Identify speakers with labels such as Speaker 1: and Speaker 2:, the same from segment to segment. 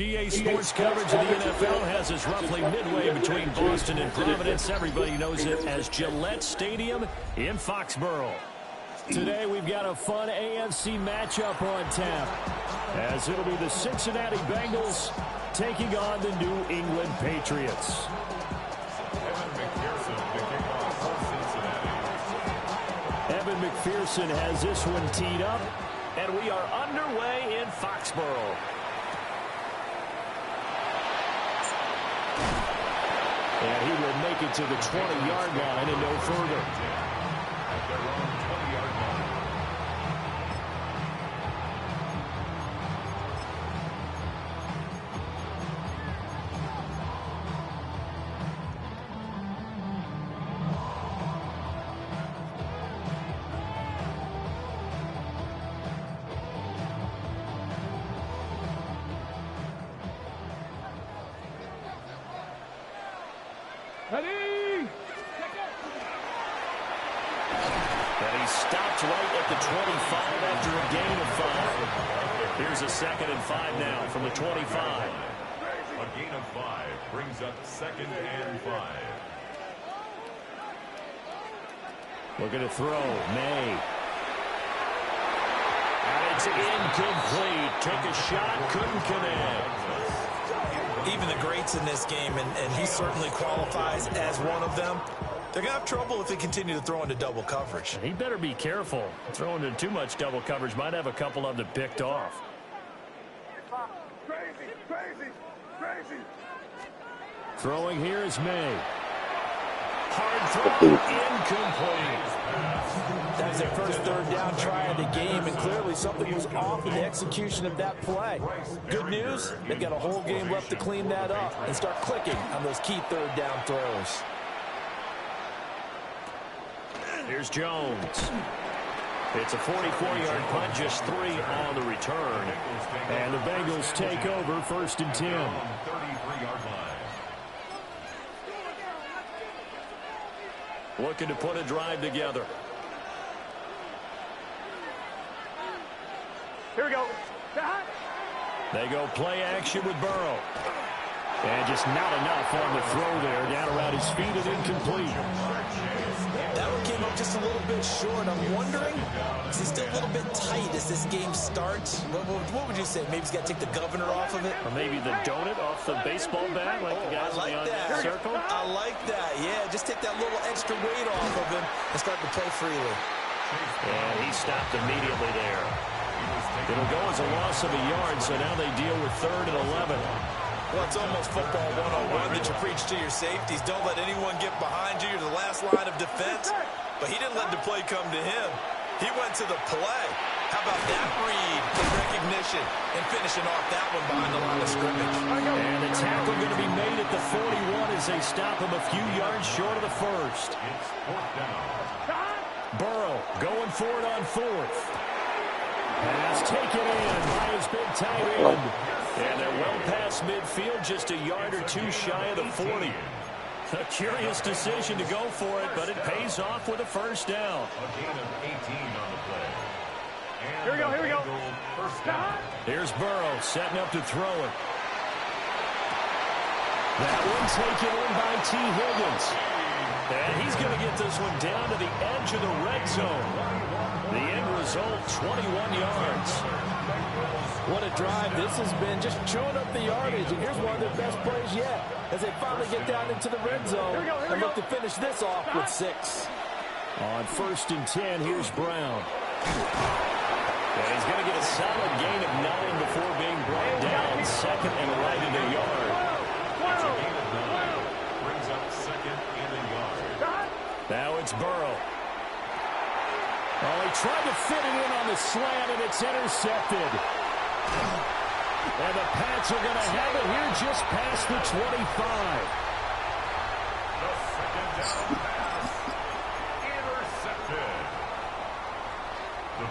Speaker 1: GA Sports coverage of the NFL has us roughly midway between Boston and Providence. Everybody knows it as Gillette Stadium in Foxborough. Today we've got a fun AFC matchup on tap, as it'll be the Cincinnati Bengals taking on the New England Patriots. Evan McPherson has this one teed up, and we are underway in Foxborough. And he will make it to the 20-yard line and no further. At their own 20-yard line.
Speaker 2: Ready?
Speaker 1: And he stopped right at the 25 after a gain of 5. Here's a 2nd and 5 now from the 25.
Speaker 3: A gain of 5 brings up 2nd and 5.
Speaker 1: Looking to throw. May. And it's incomplete. Took a shot, couldn't connect.
Speaker 4: Even the greats in this game, and he certainly qualifies as one of them, they're going to have trouble if they continue to throw into double coverage.
Speaker 1: He better be careful. Throwing into too much double coverage might have a couple of them picked off.
Speaker 2: Crazy.
Speaker 1: Throwing here is May. Hard throw, incomplete.
Speaker 4: That was their first 3rd down try of the game, and clearly something was off in the execution of that play. Good news, they've got a whole game left to clean that up and start clicking on those key 3rd down throws.
Speaker 1: Here's Jones. It's a 44-yard punt, just 3 on the return. And the Bengals take over 1st and 10.
Speaker 3: 33-yard line.
Speaker 1: Looking to put a drive together.
Speaker 2: Here we go.
Speaker 1: They go play action with Burrow. And just not enough on the throw there. Down around his feet and incomplete.
Speaker 4: That one came up just a little bit short. I'm wondering, is he still a little bit tight as this game starts? What would you say? Maybe he's got to take the governor off of it?
Speaker 1: Or maybe the donut off the baseball bat, like the guys
Speaker 4: I like
Speaker 1: on
Speaker 4: that.
Speaker 1: that circle.
Speaker 4: I like that. Yeah, just take that little extra weight off of him and start to play freely.
Speaker 1: And he stopped immediately there. It'll go as a loss of a yard, so now they deal with 3rd and 11.
Speaker 4: Well, it's almost football 101 that you preach to your safeties. Don't let anyone get behind you. You're the last line of defense. But he didn't let the play come to him. He went to the play. How about that read and recognition and finishing off that one behind the line of scrimmage.
Speaker 1: And the tackle going to be made at the 41 as they stop him a few yards short of the 1st.
Speaker 3: It's 4th down.
Speaker 1: Burrow going for it on 4th. Pass taken in by his big tight end. And they're well past midfield, just a yard or 2 shy of the 40. A curious decision to go for it, but it pays off with a 1st down.
Speaker 3: A gain of 18 on the play. And
Speaker 2: Here we go.
Speaker 3: First down.
Speaker 1: Here's Burrow setting up to throw it. That one taken in by T. Higgins. And he's going to get this one down to the edge of the red zone. The end result, 21 yards.
Speaker 4: What a drive this has been, just chewing up the yardage. And here's one of their best plays yet as they finally get down into the red zone and look to finish this off with 6.
Speaker 1: On 1st and 10, here's Brown. And he's going to get a solid gain of 9 before being brought down. 2nd and right in a yard.
Speaker 3: It's a gain of 9. Brings up 2nd and a yard.
Speaker 1: Now it's Burrow. Oh, he tried to fit it in on the slant, and it's intercepted. And the Pats are going to have it here just past the 25.
Speaker 3: The 2nd down pass. Intercepted.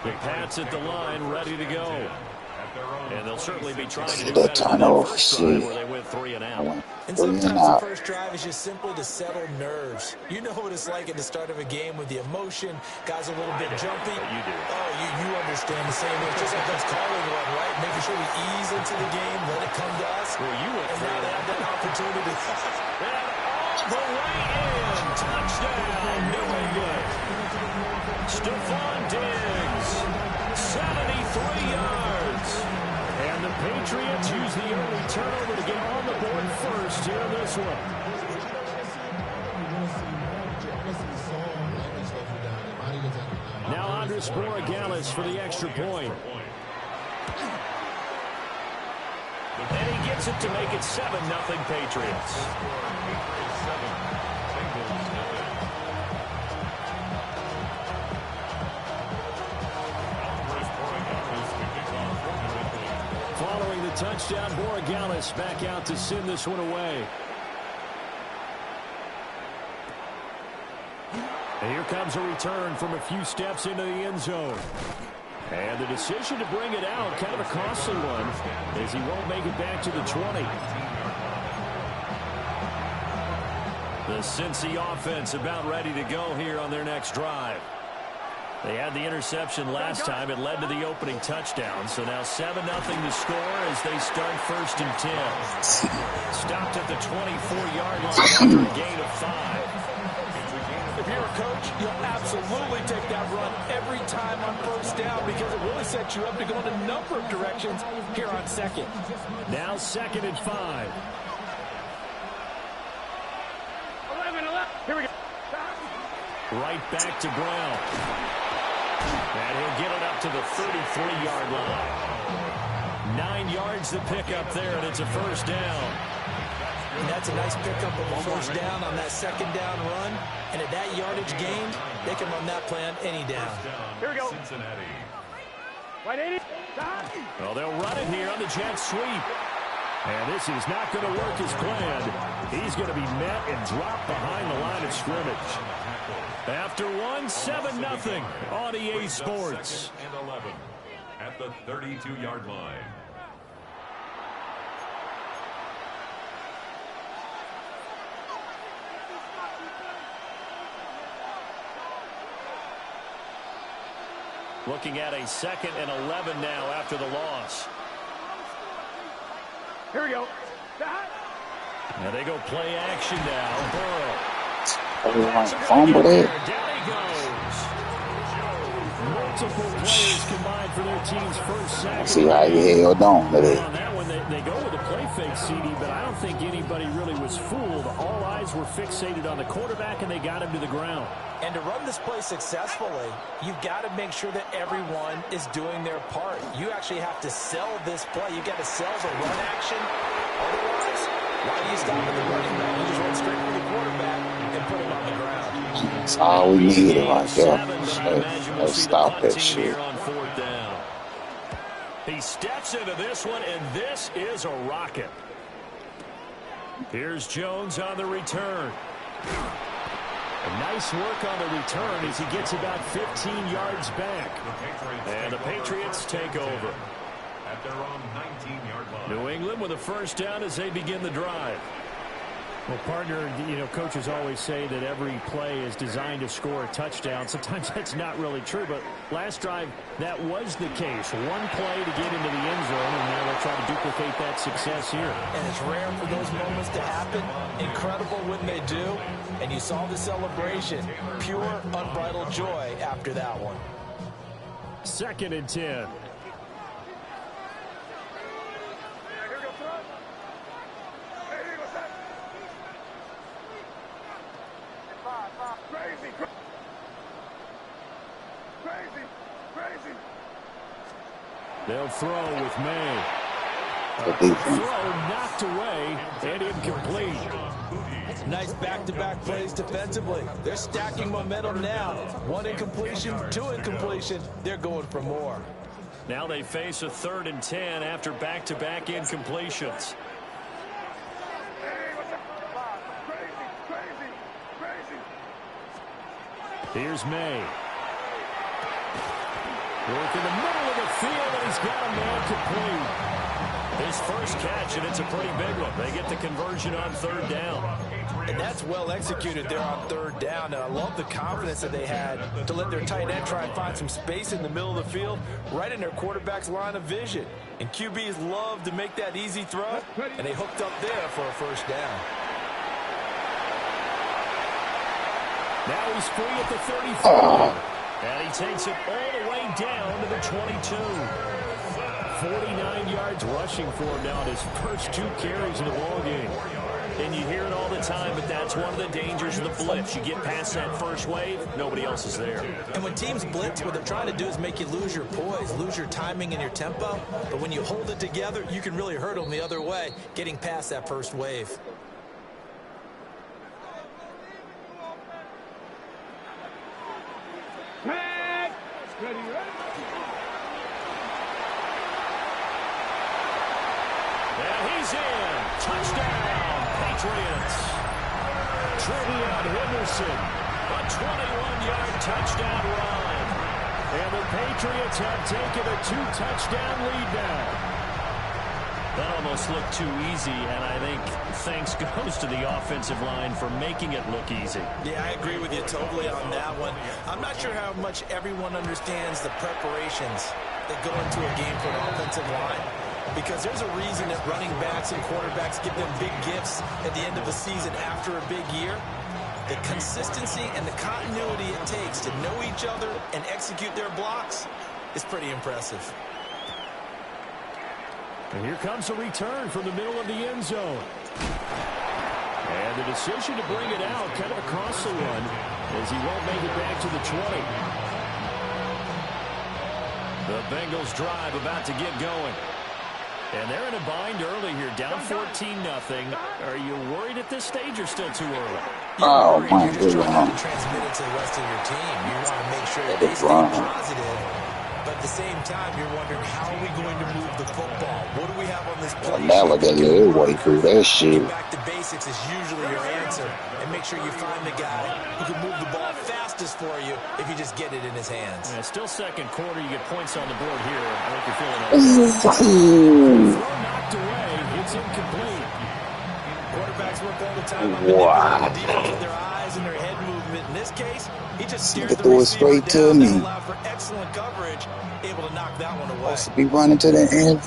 Speaker 1: The Pats at the line, ready to go.
Speaker 3: At
Speaker 1: And they'll certainly be trying to do
Speaker 5: The
Speaker 1: better than that
Speaker 5: tunnel,
Speaker 1: first drive
Speaker 5: shit.
Speaker 1: where they went 3 and out.
Speaker 4: And
Speaker 5: 3 and
Speaker 4: sometimes the
Speaker 5: out.
Speaker 4: first drive is just simply to settle nerves. You know what it's like at the start of a game with the emotion. Guys are a little bit jumpy.
Speaker 1: You do.
Speaker 4: Oh, you understand the same way. It's just like us calling one, right? Making sure we ease into the game, let it come to us.
Speaker 1: Well, you went
Speaker 4: and now they have that opportunity.
Speaker 1: And all the way in. Touchdown, New England. Stephon Diggs, 73 yards. And the Patriots use the early turnover to get on the board first here in this one. Now Andres Borregales for the extra point. And he gets it to make it 7-0 Patriots. Following the touchdown, Borregales back out to send this one away. And here comes a return from a few steps into the end zone. And the decision to bring it out, kind of a costly one, as he won't make it back to the 20. The Cincy offense about ready to go here on their next drive. They had the interception last time. It led to the opening touchdown. So now 7-0 to score as they start 1st and 10. Stopped at the 24-yard line after a gain of 5.
Speaker 4: If you're a coach, you'll absolutely take that run every time on 1st down because it really sets you up to go in a number of directions here on 2nd.
Speaker 1: Now 2nd and 5.
Speaker 2: 11. Here we go.
Speaker 1: Right back to Brown. And he'll get it up to the 33-yard line. 9 yards to pick up there, and it's a 1st down.
Speaker 4: And that's a nice pickup of a 1st down on that 2nd down run. And at that yardage gained, they can run that play on any down.
Speaker 2: Here we go.
Speaker 3: Cincinnati.
Speaker 2: Right, 80.
Speaker 1: Well, they'll run it here on the jet sweep. And this is not going to work as planned. He's going to be met and dropped behind the line of scrimmage. After 7-0 on EA Sports.
Speaker 3: And 11 at the 32-yard line.
Speaker 1: Looking at a 2nd and 11 now after the loss.
Speaker 2: Here we go.
Speaker 1: And they go play action now. Burrow.
Speaker 5: Everyone fumbled it.
Speaker 1: Down he goes. Multiple players combined for their team's first sack.
Speaker 5: See how you held on to
Speaker 1: On
Speaker 5: it.
Speaker 1: that one, they go with a play fake, CD, but I don't think anybody really was fooled. All eyes were fixated on the quarterback, and they got him to the ground.
Speaker 4: And to run this play successfully, you've got to make sure that everyone is doing their part. You actually have to sell this play. You've got to sell the run action. Otherwise, why do you stop at the running back? You just run straight for the quarterback and put him on the ground.
Speaker 5: That's all we needed right there. Let's stop that shit.
Speaker 1: On 4th down. He steps into this one, and this is a rocket. Here's Jones on the return. A nice work on the return as he gets about 15 yards back. And the Patriots take over.
Speaker 3: At their own 19-yard line.
Speaker 1: New England with a 1st down as they begin the drive. Well, partner, coaches always say that every play is designed to score a touchdown. Sometimes that's not really true, but last drive, that was the case. One play to get into the end zone, and now they'll try to duplicate that success here.
Speaker 4: And it's rare for those moments to happen. Incredible when they do. And you saw the celebration. Pure, unbridled joy after that one.
Speaker 1: 2nd and 10.
Speaker 2: Crazy.
Speaker 1: They'll throw with May.
Speaker 5: The defense.
Speaker 1: Throw knocked away and incomplete.
Speaker 4: Nice back-to-back plays defensively. They're stacking momentum now. 1 incompletion, 2 incompletion. They're going for more.
Speaker 1: Now they face a 3rd and 10 after back-to-back incompletions.
Speaker 2: Crazy.
Speaker 1: Here's May. Work in the middle of the field, and he's got a man complete. His first catch, and it's a pretty big one. They get the conversion on third down.
Speaker 4: And that's well executed there on third down. And I love the confidence that they had to let their tight end try and find some space in the middle of the field, right in their quarterback's line of vision. And QBs love to make that easy throw, and they hooked up there for a first down.
Speaker 1: Now he's free at the 34. And he takes it all the way down to the 22. 49 yards rushing for him now in his first 2 carries in the ballgame. And you hear it all the time, but that's one of the dangers of the blitz. You get past that first wave, nobody else is there.
Speaker 4: And when teams blitz, what they're trying to do is make you lose your poise, lose your timing and your tempo. But when you hold it together, you can really hurt them the other way, getting past that first wave.
Speaker 1: He's in. Touchdown, Patriots. Trevion Henderson, a 21-yard touchdown run. And the Patriots have taken a 2-touchdown lead now. That almost looked too easy, and I think thanks goes to the offensive line for making it look easy.
Speaker 4: Yeah, I agree with you totally on that one. I'm not sure how much everyone understands the preparations that go into a game for an offensive line. Because there's a reason that running backs and quarterbacks give them big gifts at the end of the season after a big year. The consistency and the continuity it takes to know each other and execute their blocks is pretty impressive.
Speaker 1: And here comes a return from the middle of the end zone. And the decision to bring it out kind of across the one as he won't make it back to the 20. The Bengals drive about to get going. And they're in a bind early here, down 14-0. Are you worried at this stage or still too early?
Speaker 5: Oh, my
Speaker 4: You're just trying
Speaker 5: God.
Speaker 4: to transmit it to the rest of your team. You want to make sure that they stay positive. But at the same time, you're wondering, how are we going to move the football? What do we have on this play?
Speaker 5: Now look at you, way through that shit.
Speaker 4: Getting back to basics is usually your answer. And make sure you find the guy who can move the ball fastest for you if you just get it in his hands.
Speaker 1: Yeah, still second quarter. You get points on the board here. I think you're feeling okay. Throw knocked away. It's incomplete.
Speaker 4: Quarterbacks work all the time on manipulating the defense with their eyes and their head movement. In this case, he just steers the
Speaker 5: throw it
Speaker 4: receiver
Speaker 5: straight to
Speaker 4: down
Speaker 5: me.
Speaker 4: and allowed for excellent coverage, able to knock that one away.
Speaker 5: Supposed to be running to the end.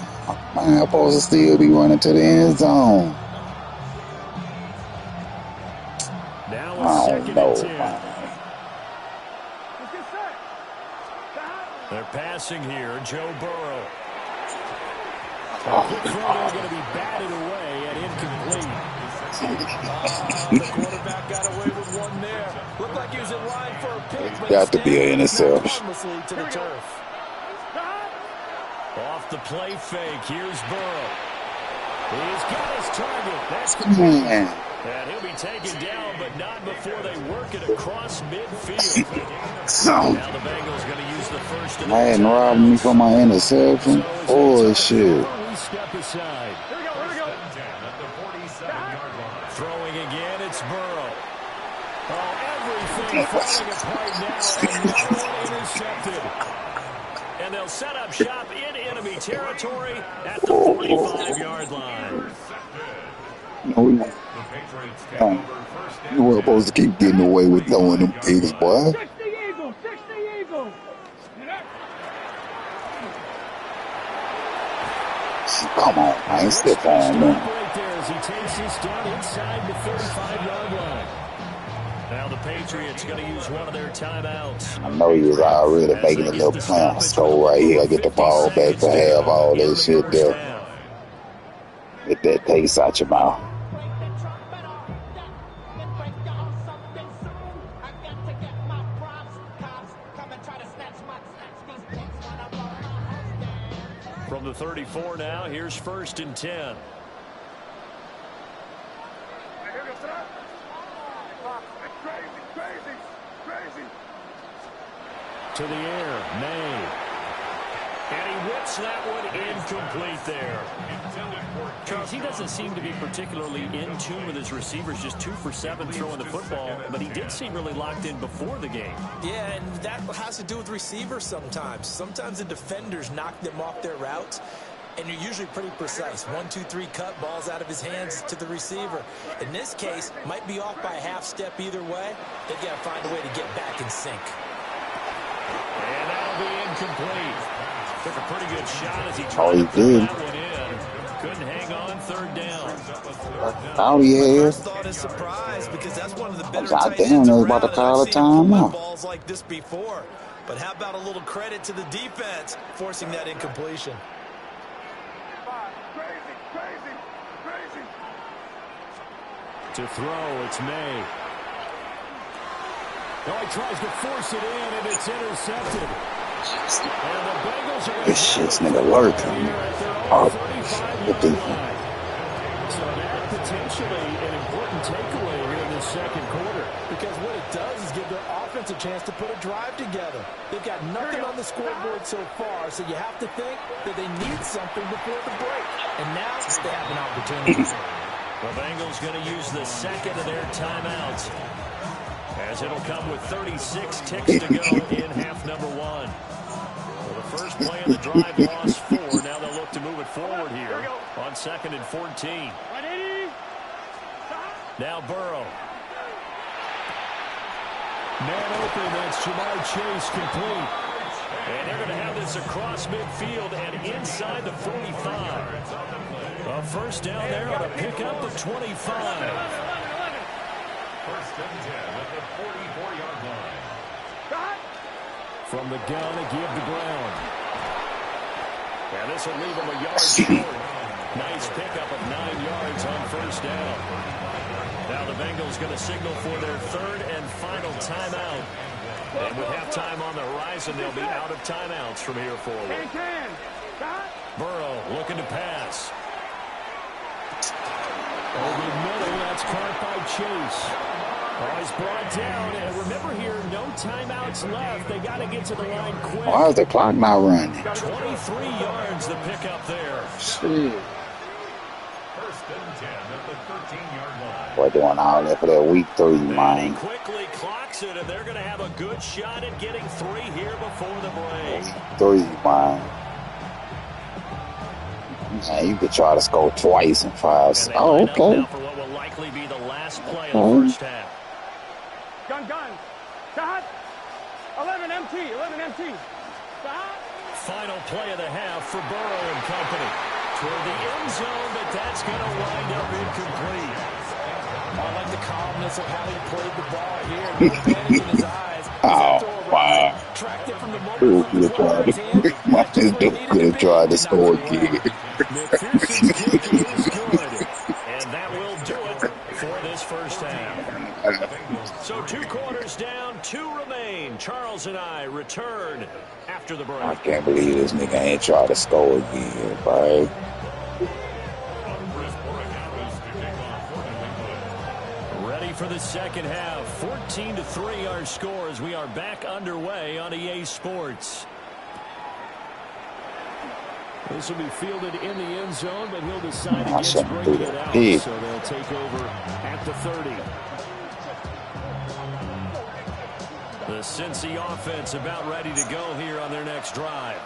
Speaker 5: Man, I'm supposed to still be running to the end zone.
Speaker 1: Now
Speaker 5: I
Speaker 1: a
Speaker 5: don't know,
Speaker 1: 2nd and 10.
Speaker 5: man.
Speaker 1: They're passing here. Joe Burrow. The throw going to be batted away and incomplete.
Speaker 4: The quarterback got away with one there. Looked like he was in line for a pick, but
Speaker 5: Got to be an interception.
Speaker 4: harmlessly to the turf.
Speaker 1: Off the play fake. Here's Burrow. He's got his target. That's
Speaker 5: Man.
Speaker 1: and he'll be taken down, but not before they work it across midfield.
Speaker 5: So,
Speaker 1: Now the Bengals going to use the first of the
Speaker 5: man robbed me for my interception.
Speaker 1: So
Speaker 5: Shit.
Speaker 1: we step aside.
Speaker 2: Here we go, here we go.
Speaker 3: At the 47-yard line.
Speaker 1: Throwing again, it's Burrow. Oh, everything falling apart now, and no one intercepted. And they'll set up shop in enemy territory at the 45-yard line.
Speaker 5: No, you weren't supposed to keep getting away with throwing them pigs, boy.
Speaker 2: 60 Eagles, 60 Eagles.
Speaker 5: Come on, man. Step on, man.
Speaker 1: Right there as he takes this down inside the 35-yard line. Now the Patriots going to use one of their timeouts.
Speaker 5: I know you was already making a little plan. Score right here. Get the ball back to have all that shit there. Get that taste out your mouth. From the 34 now, here's 1st and 10. To the air, May. And he whips
Speaker 1: Gets that one incomplete there. Charles, he doesn't seem to be particularly in tune with his receivers, just 2 for 7 throwing the football, but he did seem really locked in before the game.
Speaker 6: Yeah, and that has to do with receivers sometimes. Sometimes the defenders knock them off their routes, and you're usually pretty precise. 1, 2, 3 cut, balls out of his hands to the receiver. In this case, might be off by a half step either way. They've got to find a way to get back in sync.
Speaker 1: And that'll be incomplete. Took a pretty good shot as he tried to put that one in. Couldn't hang on, third down.
Speaker 5: Oh, yeah.
Speaker 6: First thought is surprise because that's one of the better
Speaker 5: God
Speaker 6: tight
Speaker 5: damn,
Speaker 6: ends
Speaker 5: they was
Speaker 6: around,
Speaker 5: about to call
Speaker 6: and
Speaker 5: a
Speaker 6: I've seen him pull
Speaker 5: timeout.
Speaker 6: balls like this before. But how about a little credit to the defense forcing that incompletion?
Speaker 2: Crazy.
Speaker 1: To throw, it's May. Now he tries to force it in, and it's intercepted. And the Bengals are
Speaker 5: This shit's nigga lurking. Oh, the defense.
Speaker 1: So that potentially an important takeaway here in this second quarter.
Speaker 6: Because what it does is give their offense a chance to put a drive together. They've got nothing on the scoreboard so far, so you have to think that they need something before the break. And now they have an opportunity.
Speaker 1: The Bengals going to use the second of their timeouts, as it'll come with 36 ticks to go in half number 1. Well, the first play of the drive lost 4. Now they'll look to move it forward here on 2nd and 14. Now Burrow. Man open, that's Jamar Chase complete. And they're going to have this across midfield and inside the 45. A first down there on a pick up the 25.
Speaker 3: First and 10 at the 44-yard line.
Speaker 1: From the gun, a give to Brown. And this will leave him a yard short. Nice pickup of 9 yards on first down. Now the Bengals going to signal for their third and final timeout. And with halftime on the horizon, they'll be out of timeouts from here forward. Burrow looking to pass. Over the middle, that's caught by Chase. Oh, he's brought down, and remember here, no timeouts left. They got to get to the line quick.
Speaker 5: Why is the clock not running?
Speaker 1: 23 yards the pickup there.
Speaker 5: Shit.
Speaker 3: First and 10 at the 13-yard line.
Speaker 5: Boy, doing all that for that week 3,
Speaker 1: And he
Speaker 5: man.
Speaker 1: quickly clocks it, and they're going to have a good shot at getting 3 here before the break.
Speaker 5: 3, man. Man, you could try to score twice in 5.
Speaker 1: And they
Speaker 5: Oh,
Speaker 1: line up
Speaker 5: okay.
Speaker 1: now for what will likely be the last play of the first half.
Speaker 2: Gun. Shot. 11 MT. Shot.
Speaker 1: Final play of the half for Burrow and company. Toward the end zone, but that's going to wind up incomplete.
Speaker 6: I like the calmness of how he played the ball here. No panic in his eyes.
Speaker 5: Oh, wow.
Speaker 6: Tracked it from the
Speaker 5: Dude
Speaker 6: moment
Speaker 5: could have tried my dude could have tried to score again.
Speaker 1: McPherson's kick is good. And that will do it for this first half. So 2 quarters down, 2 remain. Charles and I return after the break.
Speaker 5: I can't believe this nigga ain't tried to score again, bro.
Speaker 1: Ready for the second half. 14-3 our score as we are back underway on EA Sports. This will be fielded in the end zone, but he'll decide against breaking it out. So they'll take over at the 30. The Cincy offense about ready to go here on their next drive.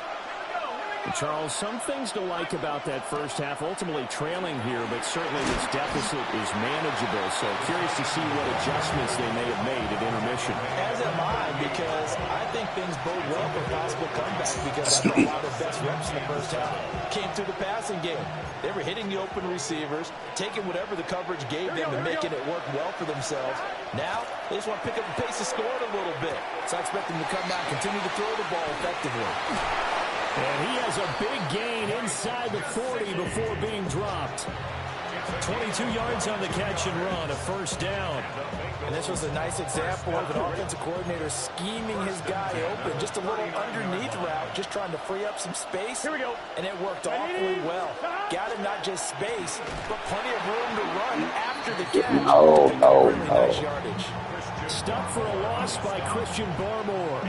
Speaker 1: Charles, some things to like about that first half, ultimately trailing here, but certainly this deficit is manageable. So curious to see what adjustments they may have made at intermission.
Speaker 6: As am I, because I think things bode well for possible comeback, because I think a lot of the best reps in the first half came through the passing game. They were hitting the open receivers, taking whatever the coverage gave them and making it work well for themselves. Now, they just want to pick up the pace of scoring a little bit. So I expect them to come out and continue to throw the ball effectively.
Speaker 1: And he has a big gain inside the 40 before being dropped. 22 yards on the catch and run, a first down.
Speaker 6: And this was a nice example of an offensive coordinator scheming his guy open. Just a little underneath route, just trying to free up some space.
Speaker 2: Here we go.
Speaker 6: And it worked awfully well. Got him not just space, but plenty of room to run after the catch.
Speaker 5: No.
Speaker 6: Really nice yardage.
Speaker 1: Stuck for a loss by Christian Barmore.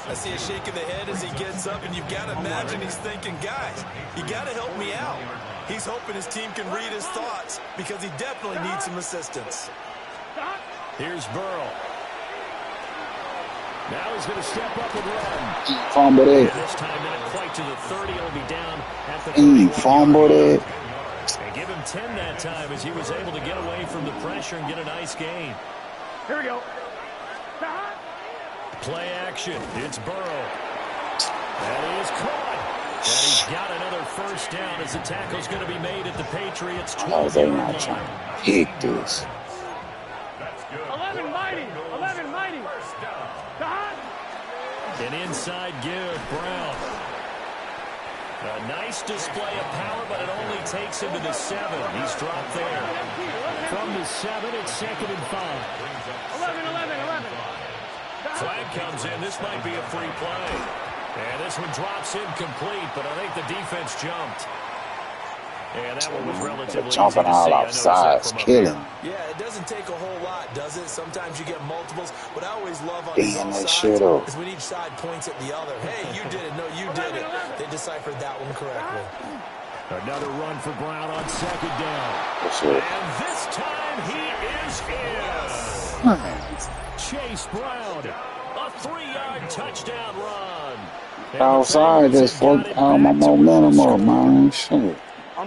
Speaker 4: I see a shake of the head as he gets up, and you've got to imagine he's thinking, guys, you got to help me out. He's hoping his team can read his thoughts because he definitely needs some assistance.
Speaker 1: Here's Burrow. Now he's going to step up and run.
Speaker 5: Fumble that.
Speaker 1: This time not quite to the 30. He'll be down at the 31.
Speaker 5: Fumble that.
Speaker 1: And give him 10 that time as he was able to get away from the pressure and get a nice gain.
Speaker 2: Here we go.
Speaker 1: Play action. It's Burrow. That is caught. And he's got another first down as the tackle's going to be made at the Patriots' 12-yard line.
Speaker 5: Trying to pick this.
Speaker 2: 11 mighty. 11 mighty.
Speaker 1: An inside give, Brown. A nice display of power, but it only takes him to the 7. He's dropped there. From the 7, it's 2nd and 5.
Speaker 2: 11.
Speaker 1: Flag comes in. This might be a free play. And this one drops incomplete, but I think the defense jumped. And that one was relatively
Speaker 5: jumping
Speaker 1: easy to
Speaker 5: all
Speaker 1: see.
Speaker 5: off sides, killing.
Speaker 6: Yeah, it doesn't take a whole lot, does it? Sometimes you get multiples. What I always love on
Speaker 5: Damn
Speaker 6: both
Speaker 5: that
Speaker 6: sides
Speaker 5: shit up.
Speaker 6: is when each side points at the other. Hey, you did it. No, you did it. They deciphered that one correctly.
Speaker 1: Another run for Brown on 2nd down.
Speaker 5: Sure.
Speaker 1: And this time he is in. Chase Brown, a 3-yard touchdown run.
Speaker 5: Outside, just fuck all my momentum up, man. Shit.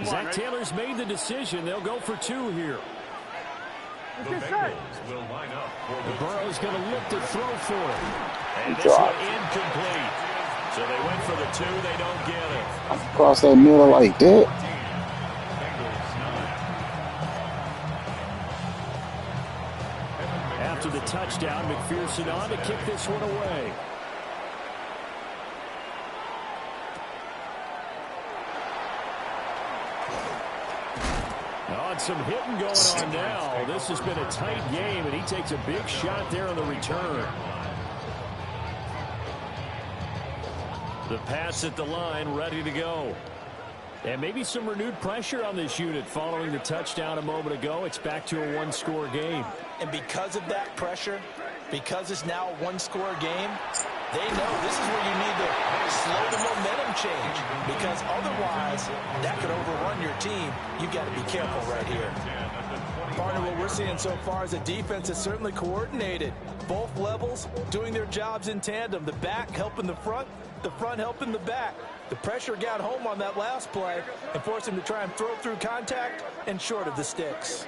Speaker 1: Zach Taylor's made the decision. They'll go for 2 here.
Speaker 3: The Bengals will line up for the
Speaker 1: Burrow's going to look to throw for it. And this
Speaker 5: Drop.
Speaker 1: one incomplete. So they went for the 2. They don't get it.
Speaker 5: Across that middle like that.
Speaker 1: After the touchdown, McPherson on to kick this one away. Some hitting going on now. This has been a tight game, and he takes a big shot there on the return. The pass at the line, ready to go. And maybe some renewed pressure on this unit following the touchdown a moment ago. It's back to a 1-score game.
Speaker 6: And because of that pressure, because it's now a 1-score game, they know this is where you need to slow the momentum change, because otherwise that could overrun your team. You've got to be careful right here. Partner, what we're seeing so far is a defense that's certainly coordinated. Both levels doing their jobs in tandem. The back helping the front helping the back. The pressure got home on that last play and forced him to try and throw through contact and short of the sticks.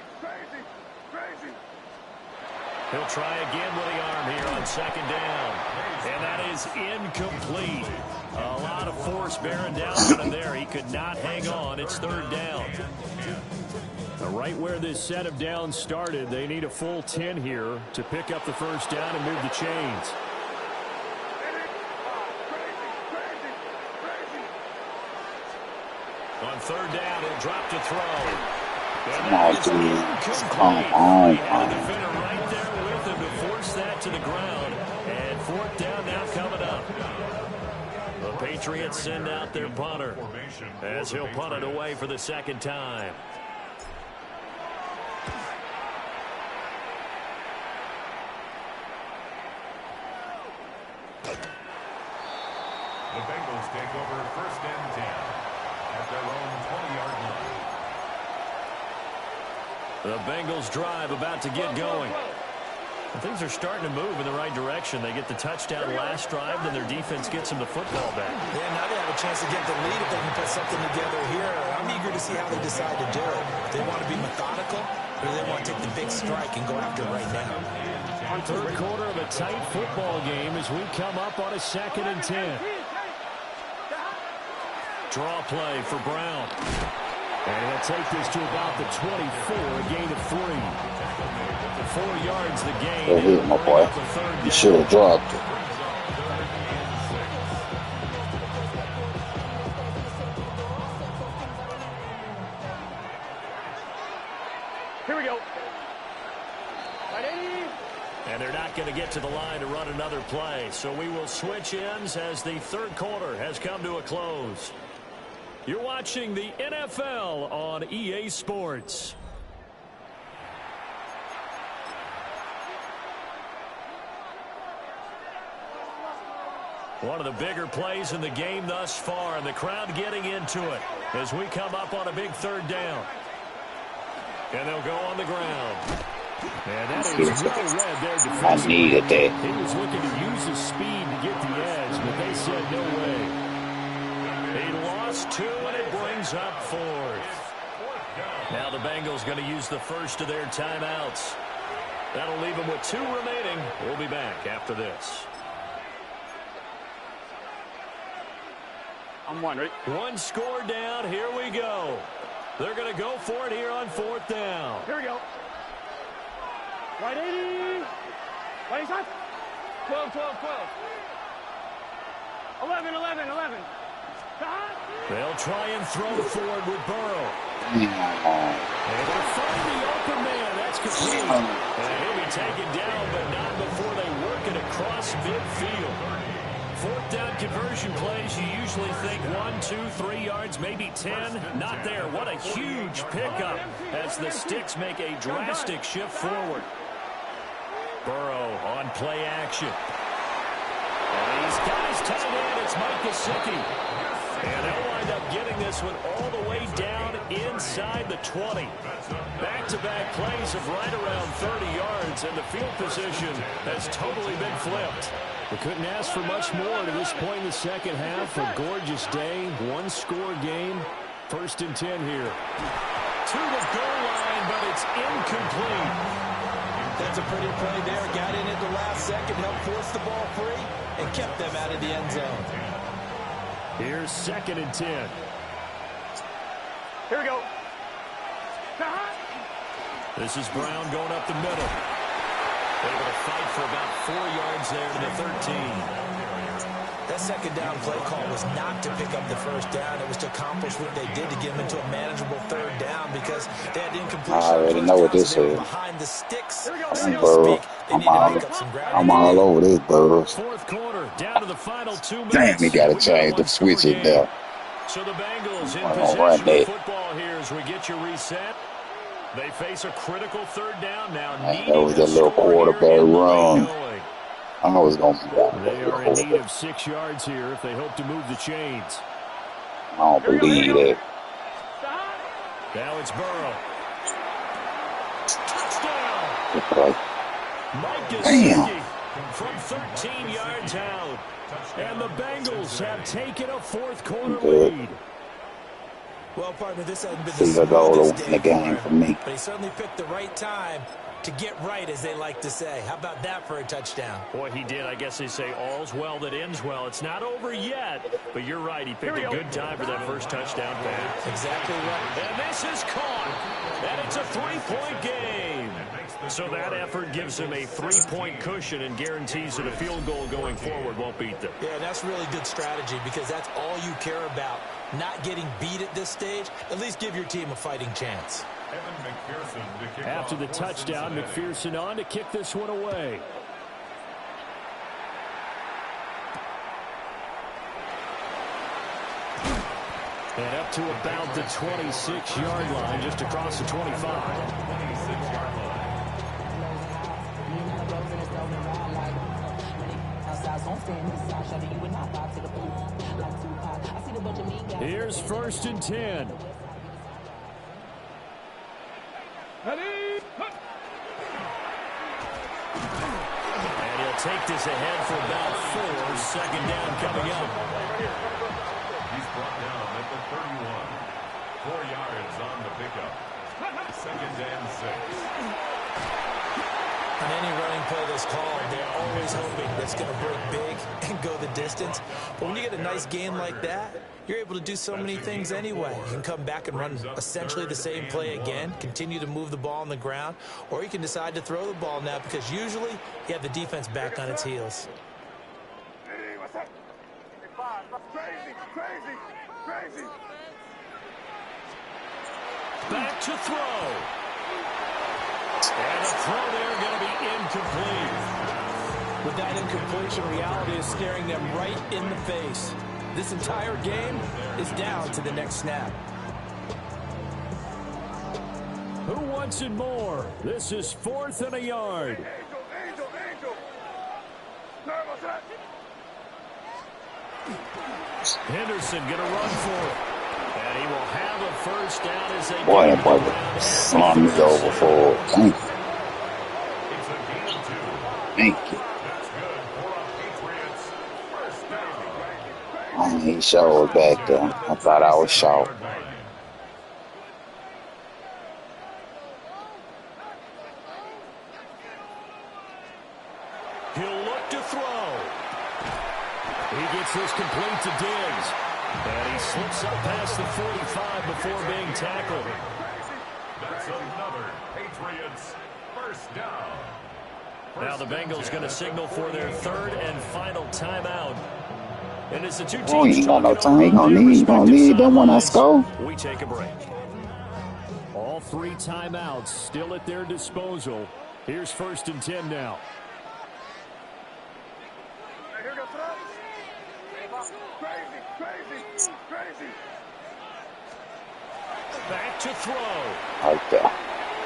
Speaker 1: He'll try again with the arm here on 2nd down. And that is incomplete. A lot of force bearing down on him there. He could not hang on. It's 3rd down. Right where this set of downs started, they need a full 10 here to pick up the 1st down and move the chains. On 3rd down, he'll drop to throw. And that is incomplete. He had a defender right there with him to force that to the ground. And 4th down now coming up. The Patriots send out their punter as he'll punt it away for the 2nd time.
Speaker 3: The Bengals take over 1st and 10 at their own 20-yard line.
Speaker 1: The Bengals drive about to get going. And things are starting to move in the right direction. They get the touchdown last drive, then their defense gets them the football back.
Speaker 6: Yeah, now they have a chance to get the lead if they can put something together here. I'm eager to see how they decide to do it. They want to be methodical, or they want to take the big strike and go after it right now.
Speaker 1: 3rd quarter of a tight football game as we come up on a 2nd and 10. Draw play for Brown. And he'll take this to about the 24, a gain of 3. 4 yards the gain.
Speaker 5: Go ahead, my boy. You should have dropped it.
Speaker 2: Here we go.
Speaker 1: And they're not going to get to the line to run another play. So we will switch ends as the 3rd quarter has come to a close. You're watching the NFL on EA Sports. One of the bigger plays in the game thus far, and the crowd getting into it as we come up on a big third down. And they'll go on the ground. And that is well read there defensively.
Speaker 5: I needed that.
Speaker 1: He was looking to use his speed to get the edge, but they said no way. He lost 2, and it brings up 4th. Now the Bengals going to use the first of their timeouts. That'll leave them with 2 remaining. We'll be back after this.
Speaker 2: I'm one, right?
Speaker 1: 1 score down. Here we go. They're going to go for it here on 4th down.
Speaker 2: Here we go. Right 80. Right side. 12, 12, 12. 11, 11, 11.
Speaker 1: They'll try and throw forward with Burrow. And they'll find the open man. That's complete. And he'll be taken down, but not before they work it across midfield. 4th down conversion plays, you usually think 1, 2, 3 yards, maybe 10. Not there. What a huge pickup as the Sticks make a drastic shift forward. Burrow on play action. And he's got his tight end. It's Mike Gesicki. And they'll wind up getting this one all the way down inside the 20. Back-to-back plays of right around 30 yards, and the field position has totally been flipped. We couldn't ask for much more to this point in the second half. A gorgeous day, 1-score game. 1st and 10 here. To the goal line, but it's incomplete.
Speaker 6: That's a pretty play there. Got in at the last second, helped force the ball free, and kept them out of the end zone.
Speaker 1: Here's 2nd and 10.
Speaker 2: Here we go.
Speaker 1: This is Brown going up the middle. Able to fight for about 4 yards there to the 13.
Speaker 6: That second down play call was not to pick up the first down. It was to accomplish what they did to get them into a manageable 3rd down because they had incomplete.
Speaker 5: I already know what this is.
Speaker 6: Behind the sticks.
Speaker 5: I'm all over this, bro.
Speaker 1: 4th quarter, down to the final 2 minutes.
Speaker 5: Damn, he got to change the switch it now.
Speaker 1: So the Bengals in possession of football here as we get you reset. They face a critical 3rd down now.
Speaker 5: That was a little quarterback run. I was going to be out.
Speaker 1: They are in need of 6 yards here if they hope to move the chains.
Speaker 5: I don't believe that.
Speaker 1: Now it's Burrow. Touchdown. Mike Gesicki from 13 yards out. And the Bengals have taken a 4th quarter lead.
Speaker 6: Well, partner, this hasn't been
Speaker 5: the smoothest day
Speaker 6: game
Speaker 5: for me.
Speaker 6: But he certainly picked the right time to get right, as they like to say. How about that for a touchdown?
Speaker 1: Boy, he did. I guess they say all's well that ends well. It's not over yet, but you're right. He picked a good time for that first touchdown pass.
Speaker 6: Exactly right.
Speaker 1: And this is caught. And it's a 3-point game. So that effort gives him a 3-point cushion and guarantees that a field goal going forward won't beat them.
Speaker 6: Yeah, that's really good strategy because that's all you care about. Not getting beat at this stage. At least give your team a fighting chance.
Speaker 1: After the touchdown, McPherson on to kick this one away. And up to about the 26-yard line, just across the 25. Here's 1st and 10. And he'll take this ahead for about 4. 2nd down coming up.
Speaker 3: He's brought down at the 31. 4 yards on the pickup. 2nd and 6.
Speaker 6: On any running play that's called, they're always hoping that's going to break big and go the distance. But when you get a nice game like that, you're able to do so many things anyway. You can come back and run essentially the same play again, continue to move the ball on the ground, or you can decide to throw the ball now because usually you have the defense back on its heels.
Speaker 2: Hey, what's up? Crazy.
Speaker 1: Back to throw. And the throw there going to be incomplete.
Speaker 6: With that incompletion, reality is staring them right in the face. This entire game is down to the next snap.
Speaker 1: Who wants it more? This is 4th and a yard.
Speaker 2: Angel.
Speaker 1: Henderson going to run for it. And he will have a first down as they
Speaker 5: Boy,
Speaker 1: get
Speaker 5: that boy slung me over for it. Thank you. Thank you. He showed back there. I thought I was short.
Speaker 1: He'll look to throw. He gets this complete to Diggs. And he slips up past the 45 before being tackled.
Speaker 3: That's another Patriots first down.
Speaker 1: Now the Bengals going to signal for their third and final timeout. And as the two teams
Speaker 5: Oh, he ain't got no time. He
Speaker 1: on
Speaker 5: gonna need them when I score.
Speaker 1: we take a break. All three timeouts still at their disposal. Here's 1st and 10 now. Back to throw.
Speaker 5: Right there.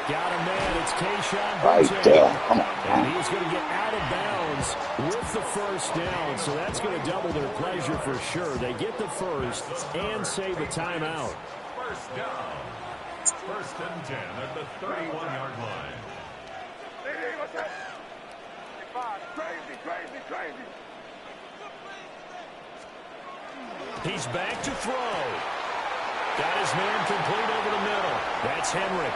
Speaker 1: Got a man. It's Keyshawn
Speaker 5: Right there. Come on,
Speaker 1: and
Speaker 5: man.
Speaker 1: he's going to get out of bounds with the first down. So that's going to double their pleasure for sure. They get the first and save a timeout.
Speaker 3: First down. 1st and 10 at the 31-yard line.
Speaker 1: He's back to throw. Got his man complete over the middle. That's Henry.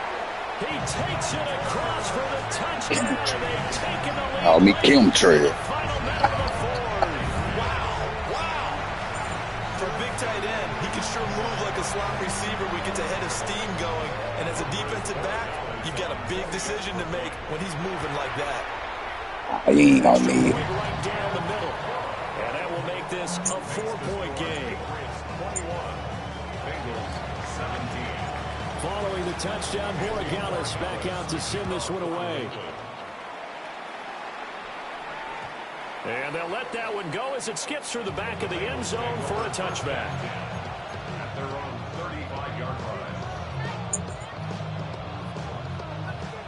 Speaker 1: He takes it across for the touchdown. They've taken the lead.
Speaker 5: Oh, me Kim trail.
Speaker 1: Final minute of the fourth.
Speaker 4: Wow. For a big tight end, he can sure move like a slot receiver when he gets a head of steam going. And as a defensive back, you've got a big decision to make when he's moving like that.
Speaker 5: He ain't gonna need it.
Speaker 1: Right down the middle. And that will make this a 4-point game.
Speaker 3: 21. Bengals 17.
Speaker 1: Following the touchdown, Borregales back out to send this one away. And they'll let that one go as it skips through the back of the end zone for a touchback.
Speaker 3: At their own 35-yard line.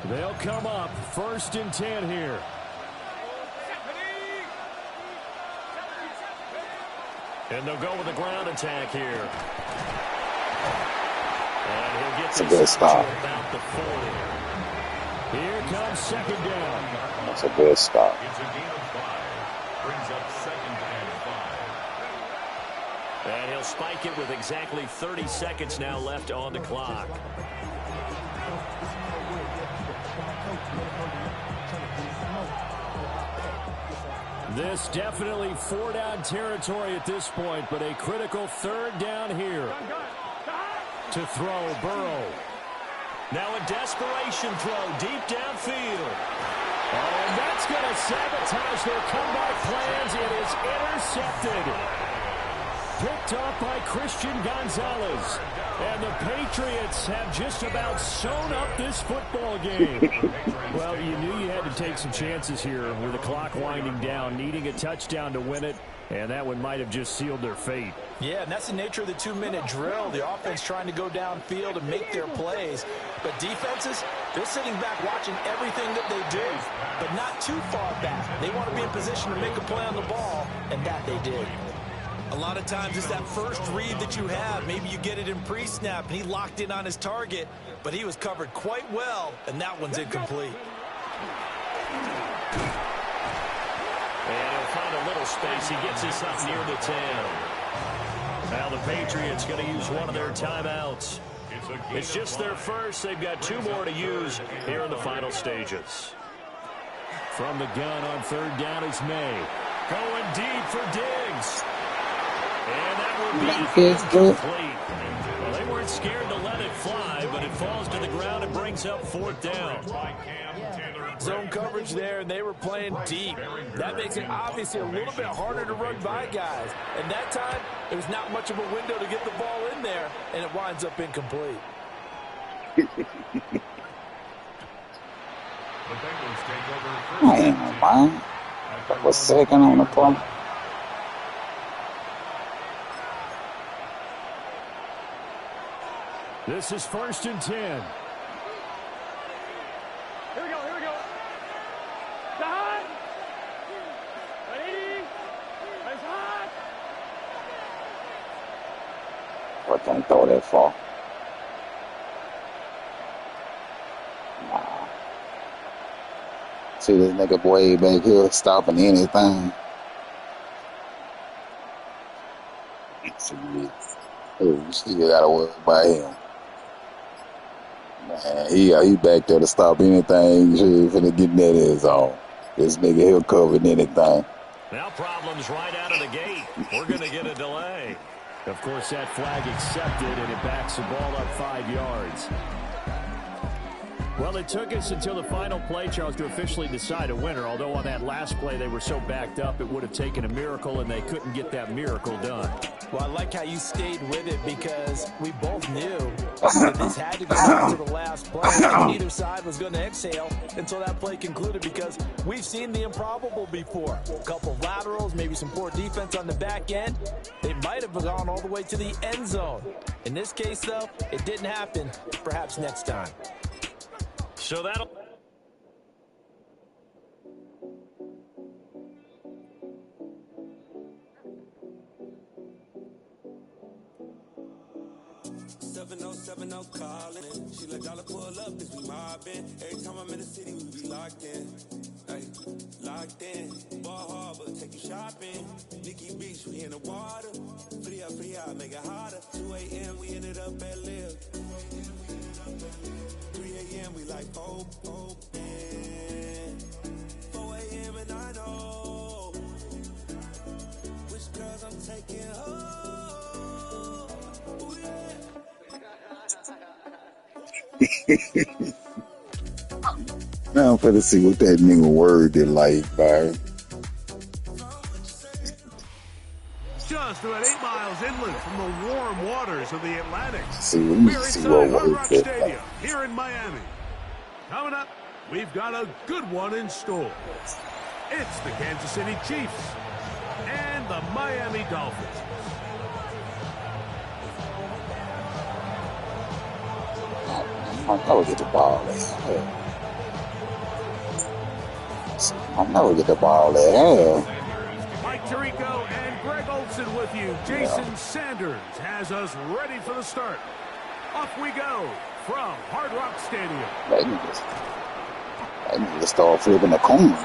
Speaker 1: They'll come up 1st and 10 here. And they'll go with a ground attack here. And he'll get
Speaker 5: That's a good stop.
Speaker 1: about the 40. Here comes 2nd down.
Speaker 5: That's a good stop.
Speaker 3: It's a gain of 5. Brings up 2nd and 5.
Speaker 1: And he'll spike it with exactly 30 seconds now left on the clock. This definitely 4-down territory at this point, but a critical 3rd down here. To throw, Burrow. Now a desperation throw deep downfield. And that's going to sabotage their comeback plans. It is intercepted. Picked off by Christian Gonzalez. And the Patriots have just about sewn up this football game. Well, you knew you had to take some chances here with the clock winding down, needing a touchdown to win it. And that one might have just sealed their fate.
Speaker 6: Yeah, and that's the nature of the 2-minute drill. The offense trying to go downfield and make their plays. But defenses, they're sitting back watching everything that they do, but not too far back. They want to be in position to make a play on the ball, and that they did.
Speaker 4: A lot of times it's that first read that you have. Maybe you get it in pre-snap, and he locked in on his target, but he was covered quite well, and that one's incomplete.
Speaker 1: And he'll find a little space. He gets this up near the 10. Now the Patriots going to use one of their timeouts. It's just their first. They've got 2 more to use here in the final stages. From the gun on 3rd down is May. Going deep for Diggs. And that will be incomplete. Well, they weren't scared to let it fly, but it falls to the ground and brings up 4th down.
Speaker 6: Zone coverage there, and they were playing deep. That makes it obviously a little bit harder to run by guys. And that time, there was not much of a window to get the ball in there, and it winds up incomplete.
Speaker 5: I ain't mind. That was 2nd on the play.
Speaker 1: This is 1st and 10.
Speaker 2: Here we go. Hot. Ready? It's hot.
Speaker 5: I can't throw that far. Nah. See this nigga way back here stopping anything. You still gotta worry about him. Man, he back there to stop anything. Shit, finna get in that end zone. This nigga here covering anything.
Speaker 1: Now problems right out of the gate. We're going to get a delay. Of course, that flag accepted, and it backs the ball up 5 yards. Well, it took us until the final play, Charles, to officially decide a winner, although on that last play they were so backed up it would have taken a miracle, and they couldn't get that miracle done.
Speaker 6: Well, I like how you stayed with it because we both knew that this had to go down to the last play, and neither side was going to exhale until that play concluded because we've seen the improbable before. A couple of laterals, maybe some poor defense on the back end. They might have gone all the way to the end zone. In this case, though, it didn't happen. Perhaps next time.
Speaker 1: So that'll...
Speaker 7: calling. She let dollar pull up, this we mobbing. Every time I'm in the city, we be locked in. Hey, locked in. Ball Harbor, take you shopping. Nikki Beach, we in the water. Free up, make it hotter. 2 a.m., we ended up at Live. 3 a.m., we like hope. 4 a.m., and I know which girls I'm taking home. Ooh, yeah.
Speaker 5: Now I'm finna see what that nigga word did like, Byron.
Speaker 2: Just about 8 miles inland from the warm waters of the Atlantic.
Speaker 5: We're
Speaker 2: inside Hard Rock Stadium here in Miami. Coming up, we've got a good one in store. It's the Kansas City Chiefs and the Miami Dolphins.
Speaker 5: I'll never get the ball there. I'll never get the ball there.
Speaker 2: Mike Tirico and Greg Olson with you. Jason Sanders has us ready for the start. Off we go from Hard Rock Stadium.
Speaker 5: I need to start flipping the coin.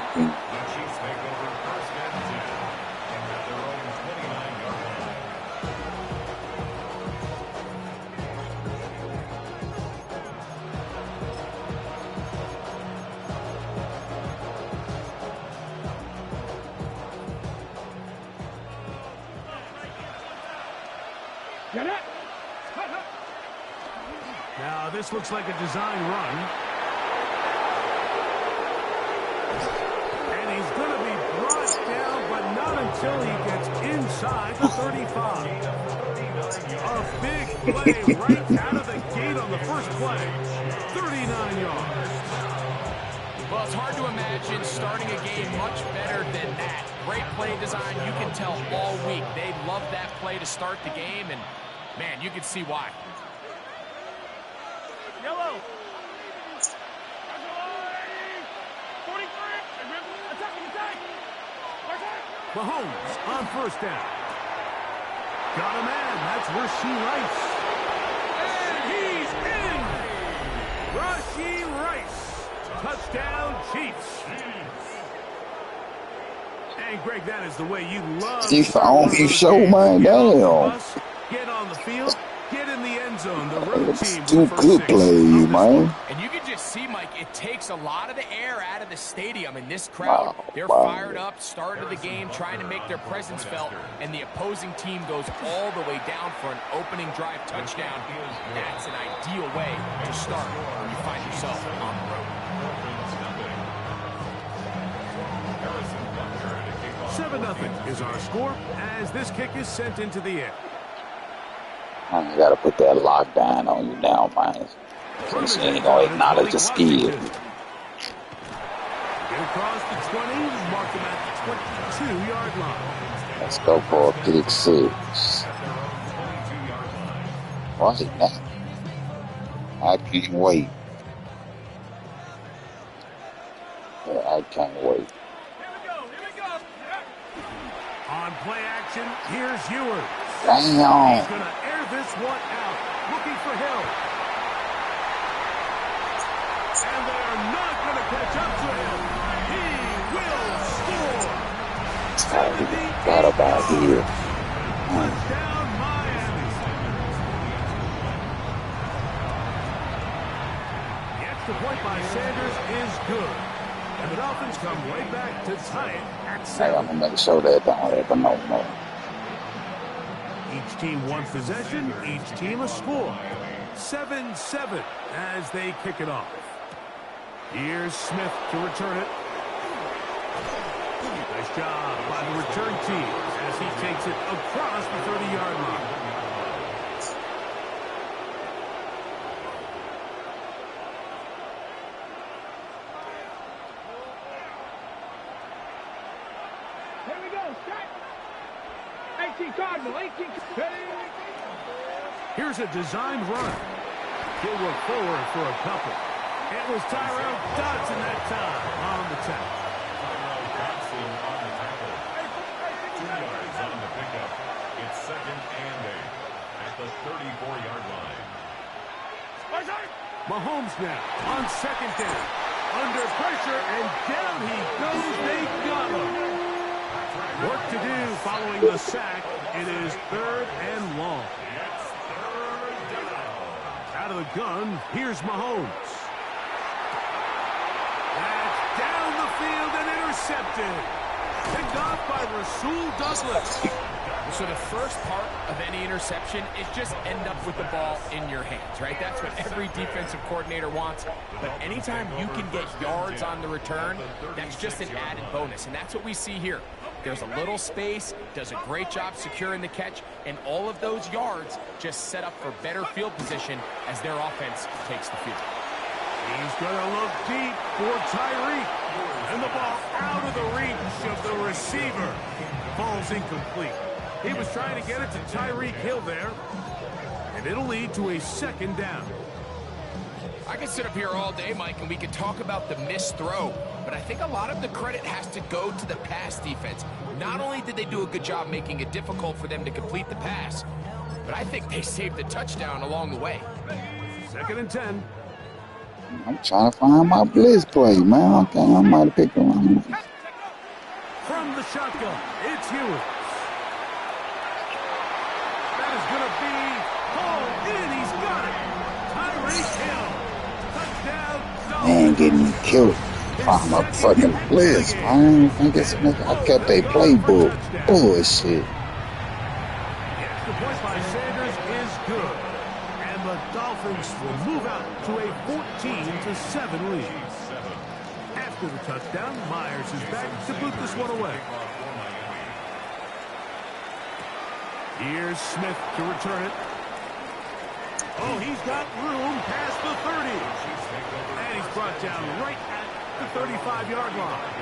Speaker 2: Now, this looks like a design run. And he's going to be brought down, but not until he gets inside the 35. A big play right out of the gate on the first play. 39 yards.
Speaker 8: Well, it's hard to imagine starting a game much better than that. Great play design. You can tell all week they love that play to start the game, and, man, you can see why.
Speaker 2: Yellow. 43. Mahomes on first down. Got a man. That's Rasheed Rice. And he's in. Rasheed Rice. Touchdown, Chiefs. And, Greg, that is the way you love.
Speaker 5: You show my damn.
Speaker 2: Get on the field. Get in the end zone. The road team.
Speaker 5: Two good plays, man.
Speaker 8: And you can just see, Mike, it takes a lot of the air out of the stadium. And this crowd, they're fired up, start of the game, trying to make their presence felt. And the opposing team goes all the way down for an opening drive touchdown. That's an ideal way to start when you find yourself on the road.
Speaker 2: 7-0 is our score as this kick is sent into the air.
Speaker 5: I gotta put that lockdown on you now, man. Since you ain't gonna acknowledge the skill.
Speaker 2: Get across the 20, mark him at the 22-yard line.
Speaker 5: Let's go for a pick 6. Right now. I can't wait. Yeah, I can't wait.
Speaker 2: On play action, here's Ewers.
Speaker 5: Damn.
Speaker 2: He's going to air this one out, looking for Hill. And they're not going to catch up to him. He will score.
Speaker 5: Thought about here.
Speaker 2: Touchdown, Miami. The extra point by Sanders is good. And the Dolphins come right back to tie it at 7.
Speaker 5: I'm going to make sure that don't happen no more.
Speaker 2: Each team one possession, each team a score. 7-7 as they kick it off. Here's Smith to return it. Nice job by the return team as he takes it across the 30-yard line.
Speaker 9: Here we go, set. 18 Cardinal, 18.
Speaker 2: Here's a designed run. He'll look forward for a couple. It was Tyrell Dodson that time on the tackle.
Speaker 3: Dodson on the tackle. 2 yards on the pickup. It's 2nd and 8 at the 34-yard line.
Speaker 2: Mahomes now on 2nd down. Under pressure, and down he goes. They got him. Work to do following the sack. It is 3rd and long. Out of the gun, here's Mahomes. That's down the field and intercepted. Picked off by Rasul Douglas.
Speaker 8: So the first part of any interception is just end up with the ball in your hands, right? That's what every defensive coordinator wants. But anytime you can get yards on the return, that's just an added bonus. And that's what we see here. There's a little space, does a great job securing the catch, and all of those yards just set up for better field position as their offense takes the field.
Speaker 2: He's going to look deep for Tyreek. And the ball out of the reach of the receiver. Ball's incomplete. He was trying to get it to Tyreek Hill there. And it'll lead to a 2nd down.
Speaker 8: I could sit up here all day, Mike, and we could talk about the missed throw. But I think a lot of the credit has to go to the pass defense. Not only did they do a good job making it difficult for them to complete the pass, but I think they saved the touchdown along the way.
Speaker 2: 2nd and 10.
Speaker 5: I'm trying to find my blitz play, man. Okay, I might have picked the wrong one.
Speaker 2: From the shotgun, it's Hewitt. That is going to be hauled in. He's got it. Tyreek Hill. Touchdown.
Speaker 5: Man, getting me killed. Find my fucking blitz, man. I guess I kept a playbook. Bullshit.
Speaker 2: The point by Sanders is good. And the Dolphins will move out to a 14-7 lead. After the touchdown, Myers is back to boot this one away. Here's Smith to return it. Oh, he's got room past the 30. And he's brought down right at the 35-yard line.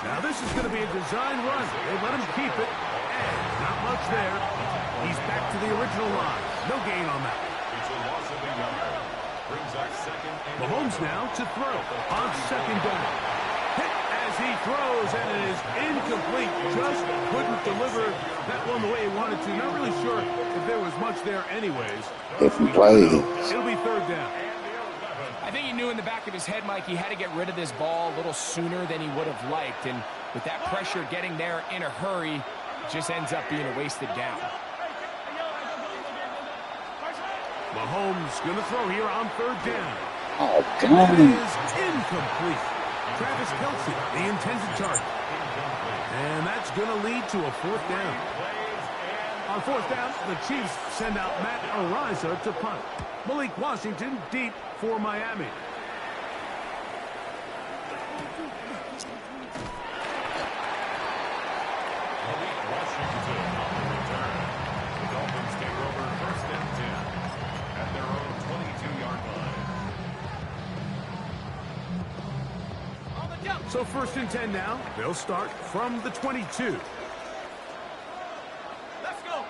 Speaker 2: Now this is going to be a design run. They let him keep it. And not much there. He's back to the original line. No gain on that.
Speaker 3: It's a loss of a yard. Brings up 2nd and
Speaker 2: Mahomes now to throw on 2nd down. Hit as he throws, and it is incomplete. Just couldn't deliver that one the way he wanted to. Not really sure if there was much there anyways.
Speaker 5: Different plays.
Speaker 2: It'll be 3rd down.
Speaker 8: I think he knew in the back of his head, Mike, he had to get rid of this ball a little sooner than he would have liked. And with that pressure getting there in a hurry, it just ends up being a wasted down.
Speaker 2: Mahomes going to throw here on 3rd down.
Speaker 5: Oh,
Speaker 2: That
Speaker 5: damn.
Speaker 2: is incomplete. Travis Kelce, the intended target. And that's going to lead to a 4th down. On 4th down, the Chiefs send out Matt Ariza to punt. Malik Washington deep for Miami.
Speaker 3: Malik Washington on the return. The Dolphins take over 1st and 10 at their own 22-yard line.
Speaker 2: So 1st and 10 now. They'll start from the 22.
Speaker 9: Let's go.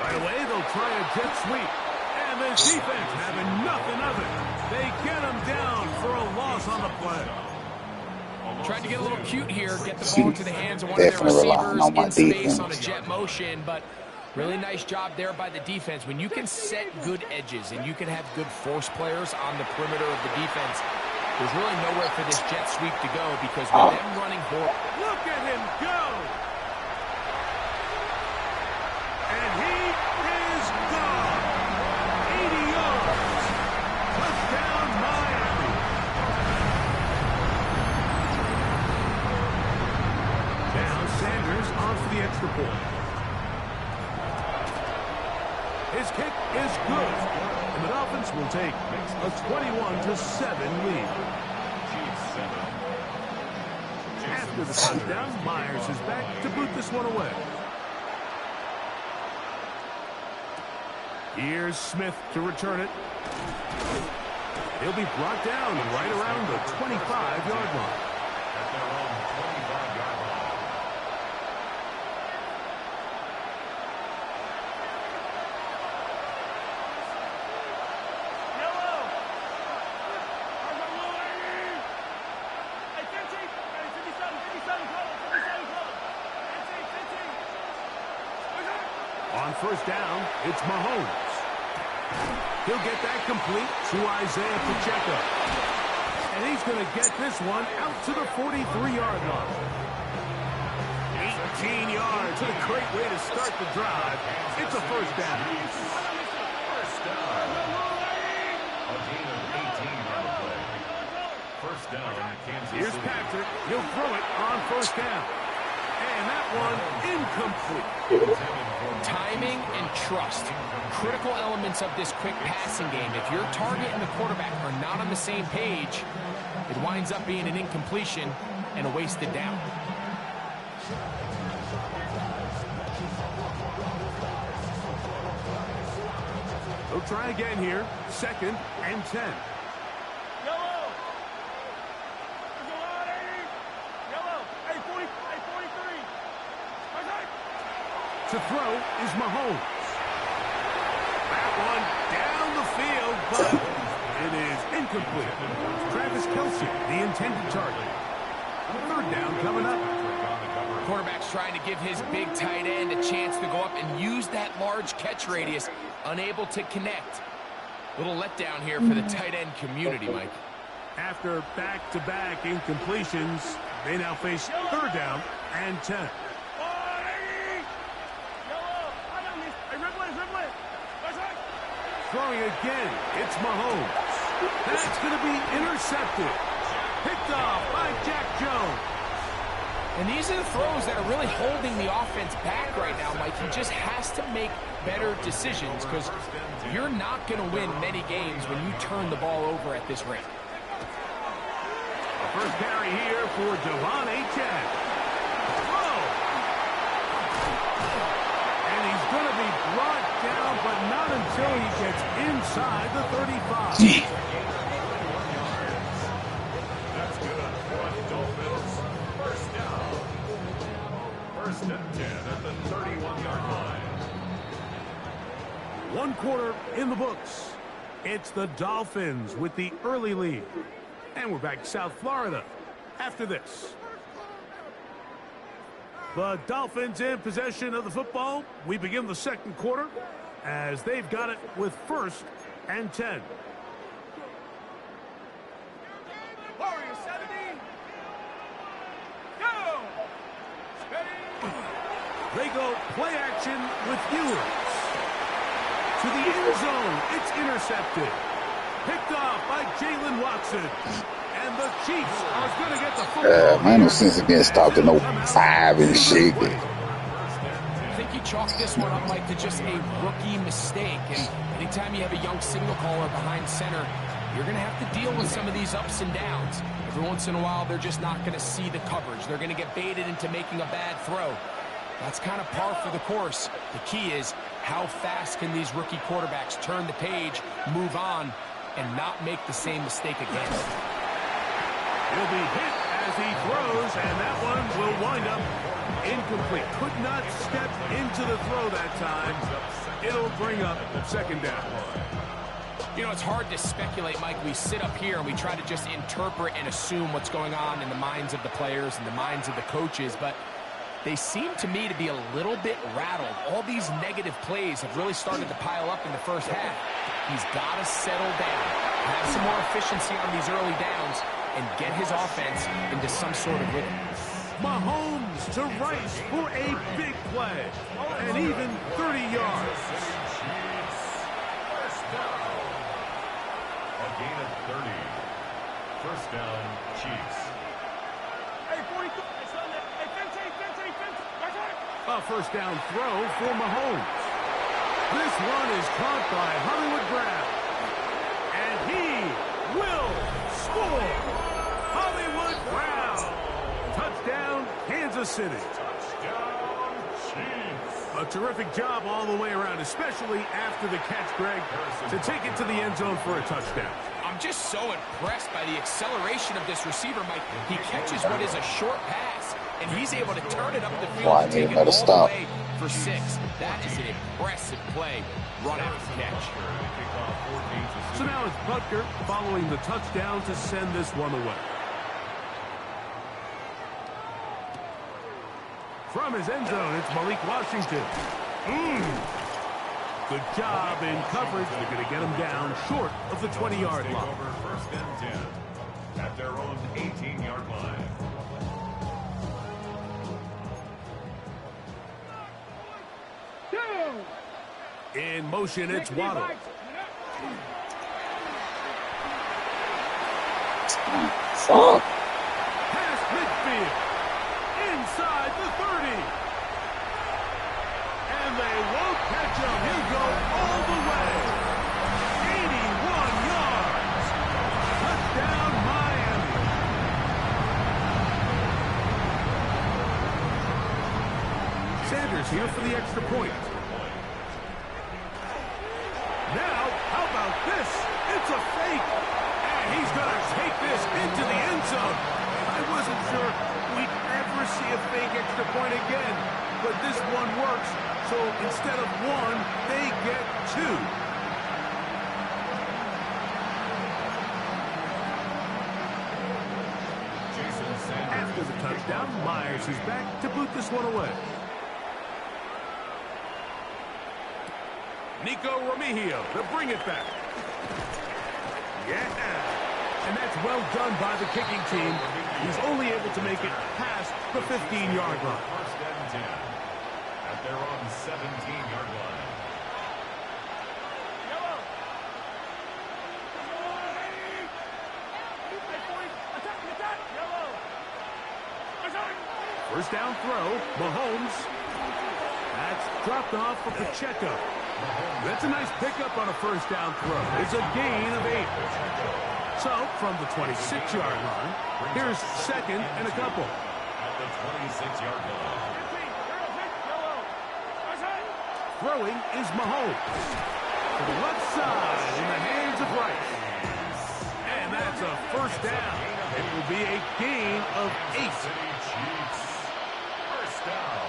Speaker 2: Right away, they'll try a jet sweep. And this defense having nothing of it. They get him down for a loss on the play.
Speaker 8: Tried to get a little cute here, get the ball into the hands of one of their
Speaker 5: Definitely relying
Speaker 8: receivers
Speaker 5: on my
Speaker 8: in space
Speaker 5: defense.
Speaker 8: on a jet motion, but really nice job there by the defense. When you can set good edges and you can have good force players on the perimeter of the defense, there's really nowhere for this jet sweep to go because with them running horrible.
Speaker 2: Look at him go! And he is gone. 80 yards. Touchdown, Miami. Now Sanders on for the extra point. His kick is good, and the Dolphins will take a 21-7 lead. After the touchdown, Myers is back to boot this one away. Here's Smith to return it. He'll be brought down right around the 25-yard line.
Speaker 3: At their own 25-yard line.
Speaker 2: On first down, it's Mahomes. He'll get that complete to Isaiah Pacheco. And he's going to get this one out to the 43-yard line. 18 yards. A great way to start the drive. It's a first down.
Speaker 3: First down. A gain of 18 on the play. First down, Kansas
Speaker 2: Here's
Speaker 3: City.
Speaker 2: Patrick. He'll throw it on first down. And that one incomplete.
Speaker 8: Timing and trust, critical elements of this quick passing game. If your target and the quarterback are not on the same page, it winds up being an incompletion and a wasted down.
Speaker 2: They'll try again here. 2nd and 10. To throw is Mahomes. That one down the field, but it is incomplete. Travis Kelce, the intended target. 3rd down coming up.
Speaker 8: Quarterback's trying to give his big tight end a chance to go up and use that large catch radius. Unable to connect. Little letdown here for the tight end community, Mike.
Speaker 2: After back-to-back incompletions, they now face 3rd down and 10. Throwing again, it's Mahomes. That's going to be intercepted. Picked off by Jack Jones.
Speaker 8: And these are the throws that are really holding the offense back right now, Mike. He just has to make better decisions because you're not going to win many games when you turn the ball over at this rate.
Speaker 2: First carry here for Devon Achane. And he's going to be brought down, but not until he gets inside the 35.
Speaker 3: That's good for the Dolphins. First down. 1st and 10 at the 31-yard line.
Speaker 2: 1 quarter in the books. It's the Dolphins with the early lead. And we're back to South Florida after this. The Dolphins in possession of the football. We begin the 2nd quarter as they've got it with 1st and 10.
Speaker 9: Warrior 70. Go!
Speaker 2: They go play action with Ewers. To the end zone. It's intercepted. Picked off by Jalen Watson. And the Chiefs are going to get the football.
Speaker 5: Man, no sense against talking no 5 and shit.
Speaker 8: I think you chalk this one up, Mike, to just a rookie mistake. And anytime you have a young signal caller behind center, you're going to have to deal with some of these ups and downs. Every once in a while, they're just not going to see the coverage. They're going to get baited into making a bad throw. That's kind of par for the course. The key is how fast can these rookie quarterbacks turn the page, move on, and not make the same mistake again.
Speaker 2: He'll be hit as he throws, and that one will wind up incomplete. Could not step into the throw that time. It'll bring up 2nd down.
Speaker 8: You know, it's hard to speculate, Mike. We sit up here and we try to just interpret and assume what's going on in the minds of the players and the minds of the coaches, but they seem to me to be a little bit rattled. All these negative plays have really started to pile up in the first half. He's got to settle down, have some more efficiency on these early downs, and get his offense into some sort of rhythm.
Speaker 2: Mahomes to Rice for a big play, and even 30 yards.
Speaker 3: A gain of 30. First down, Chiefs.
Speaker 2: A first down throw for Mahomes. This one is caught by Hollywood Brown. And he will score. Hollywood Brown. Touchdown, Kansas City.
Speaker 3: Touchdown, Chiefs.
Speaker 2: A terrific job all the way around, especially after the catch, Greg, to take it to the end zone for a touchdown.
Speaker 8: I'm just so impressed by the acceleration of this receiver, Mike. He catches what is a short pass, and he's able to turn it up the field and take it all the way for 6. That is an impressive play, run after catch.
Speaker 2: So now it's Butker following the touchdown to send this one away. From his end zone, it's Malik Washington. Good job in coverage. They're going to get him down short of the 20-yard line.
Speaker 3: Over first and 10 at their own 18-yard line.
Speaker 2: In motion, it's Waddle.
Speaker 5: Fuck.
Speaker 2: Past midfield. Inside the 30. And they won't catch him. He'll go all the way. 81 yards. Touchdown, Miami. Sanders here for the extra point. Now, how about this? It's a fake. And he's going to take this into the end zone. I wasn't sure we'd ever see a fake extra point again, but this one works. So instead of 1, they get 2. After the touchdown, Myers is back to boot this one away. Nico Remigio to bring it back. Yeah. And that's well done by the kicking team. He's only able to make it past the 15-yard line.
Speaker 3: First and 10 at their own 17-yard line.
Speaker 2: First down throw, Mahomes. That's dropped off for Pacheco. That's a nice pickup on a first down throw. It's a gain of 8. So, from the 26-yard line, here's second and a couple.
Speaker 3: At the 26-yard line.
Speaker 2: Throwing is Mahomes. To the left side in the hands of Rice. And that's a first down. It will be a gain of 8.
Speaker 3: First down.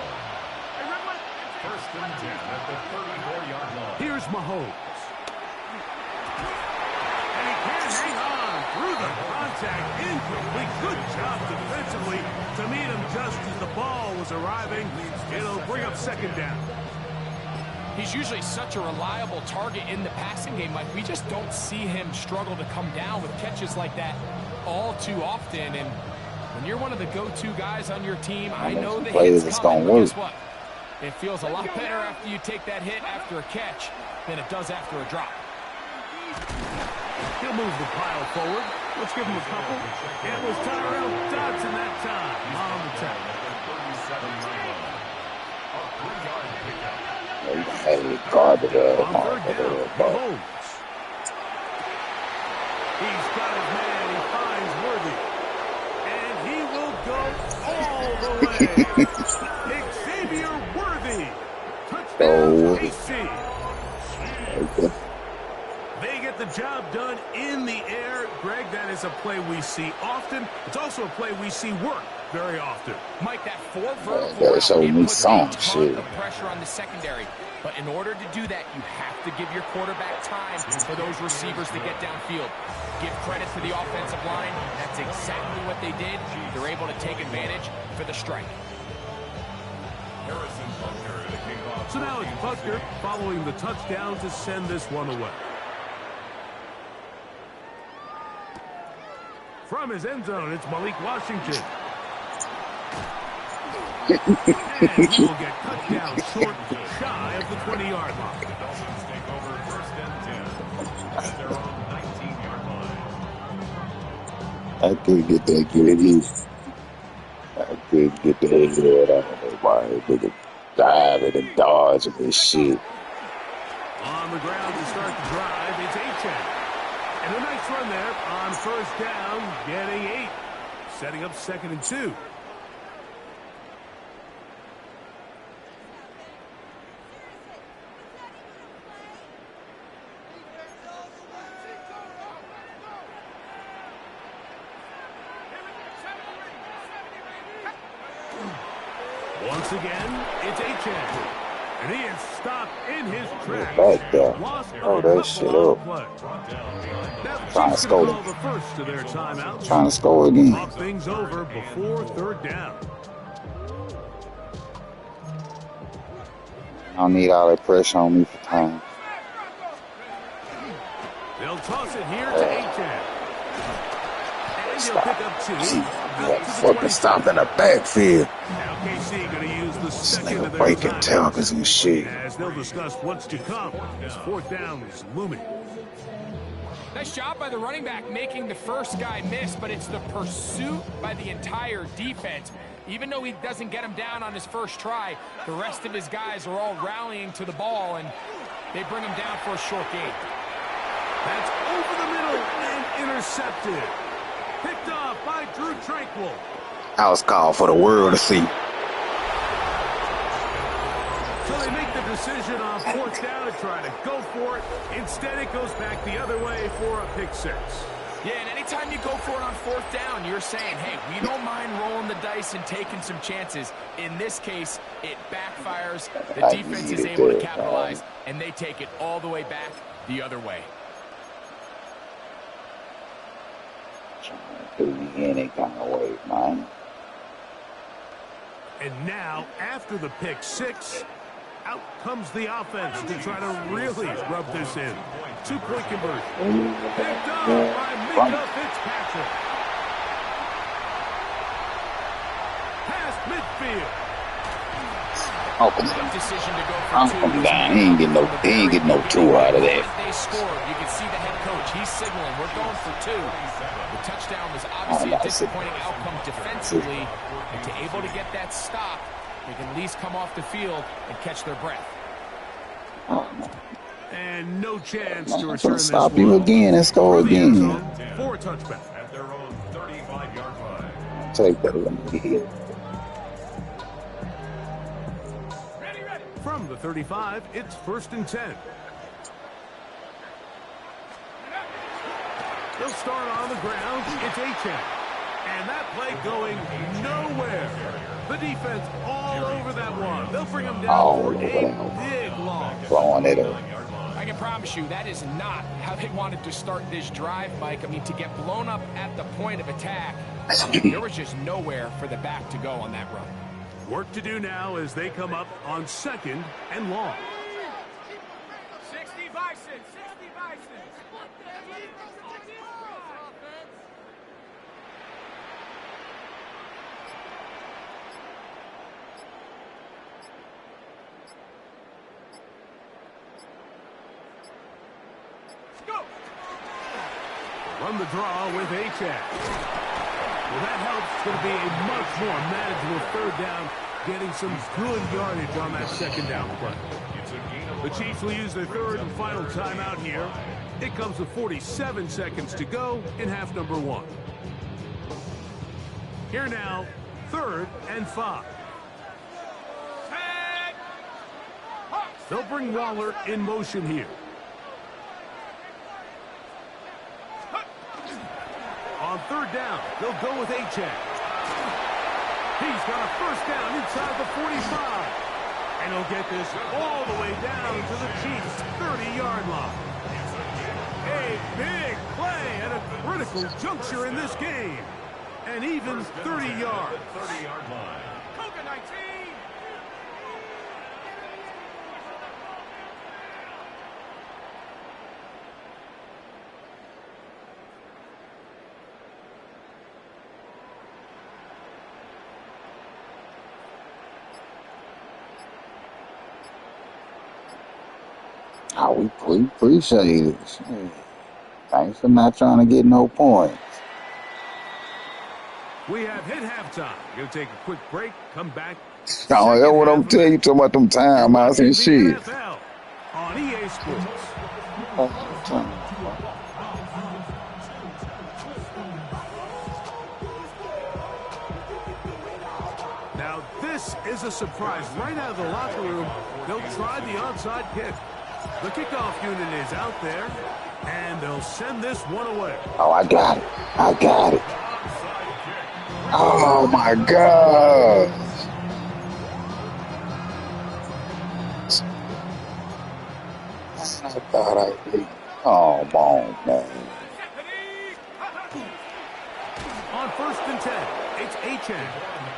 Speaker 3: First and 10 at the 34-yard line.
Speaker 2: Here's Mahomes. And he can't hang on through the contact. Incomplete. Good job defensively to meet him just as the ball was arriving. It'll bring up second down.
Speaker 8: He's usually such a reliable target in the passing game, Mike. We just don't see him struggle to come down with catches like that all too often. And when you're one of the go-to guys on your team, I know the hit's coming, but guess what? It feels a lot better after you take that hit after a catch than it does after a drop.
Speaker 2: He'll move the pile forward. Let's give him a couple. It was Tyrell Dodson that time on the tackle.
Speaker 5: Hey, garbage up.
Speaker 2: On third down, Mahomes. He's got his man. He finds Worthy. And he will go all the way. Xavier Worthy. Touchdown, KC.
Speaker 5: Okay.
Speaker 2: They get the job done in the air. Greg, that is a play we see often. It's also a play we see work very often.
Speaker 8: Mike, that 4 vertical
Speaker 5: Gotta
Speaker 8: route,
Speaker 5: show
Speaker 8: it
Speaker 5: me
Speaker 8: puts a
Speaker 5: some
Speaker 8: ton
Speaker 5: shit.
Speaker 8: of pressure on the secondary. But in order to do that, you have to give your quarterback time for those receivers to get downfield. Give credit to the offensive line. That's exactly what they did. They're able to take advantage for the strike.
Speaker 2: So now it's Butker following the touchdown to send this one away. From his end zone, it's Malik Washington. And he will get cut down short, shy of the 20-yard line.
Speaker 3: The Dolphins take over 1st and 10 at their own 19-yard line.
Speaker 5: I couldn't get that good. I couldn't get that head out of it. Why nigga diving and dodging this shit.
Speaker 2: On the ground to start the drive, it's Achane. And a nice run there on 1st down, getting 8. Setting up 2nd and 2. Once again, it's Achane. And he is stopped in his tracks.
Speaker 5: Back there.
Speaker 2: Lost
Speaker 5: Oh, that shit up. Trying to score.
Speaker 2: The first to their timeout.
Speaker 5: Trying to score again.
Speaker 2: Talk things over before 3rd down.
Speaker 5: I don't need all that pressure on me for time.
Speaker 2: They'll toss it here to Achane. And he'll pick up 2.
Speaker 5: That fucking stop in the backfield.
Speaker 2: Now KC going to use the
Speaker 5: This
Speaker 2: second of
Speaker 5: nigga
Speaker 2: their
Speaker 5: breaking
Speaker 2: timeouts.
Speaker 5: talkers and shit.
Speaker 2: As they'll discuss what's to come as 4th down is looming.
Speaker 8: Nice job by the running back making the first guy miss, but it's the pursuit by the entire defense. Even though he doesn't get him down on his first try, the rest of his guys are all rallying to the ball, and they bring him down for a short gain.
Speaker 2: That's over the middle and intercepted. Picked off by Drew Tranquil.
Speaker 5: I was called for the world to see.
Speaker 2: So they make the decision on 4th down to try to go for it. Instead, it goes back the other way for a pick 6.
Speaker 8: Yeah, and anytime you go for it on 4th down, you're saying, hey, we don't mind rolling the dice and taking some chances. In this case, it backfires. The defense is able to capitalize, and they take it all the way back the other way.
Speaker 5: Trying to do me any kind of way, man.
Speaker 2: And now, after the pick 6, out comes the offense to try to really rub this in. 2-point conversion. Picked up by Mika Fitzpatrick. Past midfield.
Speaker 5: Uncle
Speaker 8: Decision to go for 2.
Speaker 5: come down. He ain't getting no 2 out of that.
Speaker 8: They scored. You can see the head coach. He's signaling. We're going for 2. The touchdown was obviously a disappointing outcome defensively. And to able to get that stop, they can at least come off the field and catch their breath.
Speaker 2: And no chance to return this
Speaker 5: Stop you
Speaker 2: one.
Speaker 5: again and score again.
Speaker 2: For a touchback.
Speaker 3: At their own 35-yard line.
Speaker 5: Take that one.
Speaker 2: From the 35, it's 1st and 10. They'll start on the ground. It's Achane. And that play going nowhere. The defense all over that one. They'll bring them down for a big loss.
Speaker 5: Blowing it up.
Speaker 8: I can promise you that is not how they wanted to start this drive, Mike. I mean, to get blown up at the point of attack, there was just nowhere for the back to go on that run.
Speaker 2: Work to do now as they come up on 2nd and long.
Speaker 9: 60 Bison, 60 Bison.
Speaker 2: Run the draw with Achane. Well, that helps. It's going to be a much more manageable 3rd down, getting some good yardage on that 2nd down play. The Chiefs will use their 3rd and final timeout here. It comes with 47 seconds to go in half number 1. Here now, 3rd and 5. They'll bring Waller in motion here. On 3rd down, they'll go with Achane. He's got a first down inside the 45. And he'll get this all the way down to the Chiefs' 30-yard line. A big play at a critical juncture in this game. And even 30 yards.
Speaker 3: 30-yard line.
Speaker 9: Coca 19.
Speaker 5: Oh, we appreciate it. Shit. Thanks for not trying to get no points.
Speaker 2: We have hit halftime. Going to take a quick break, come back.
Speaker 5: Oh, that's what I'm telling you, talking about them timeouts and shit.
Speaker 2: NFL on EA Sports. Now, this is a surprise. Right out of the locker room, they'll try the onside kick. The kickoff unit is out there, and they'll send this one away.
Speaker 5: Oh, I got it. I got it. Oh, my God. I thought I did. Oh, man.
Speaker 2: On 1st and 10, it's Achane,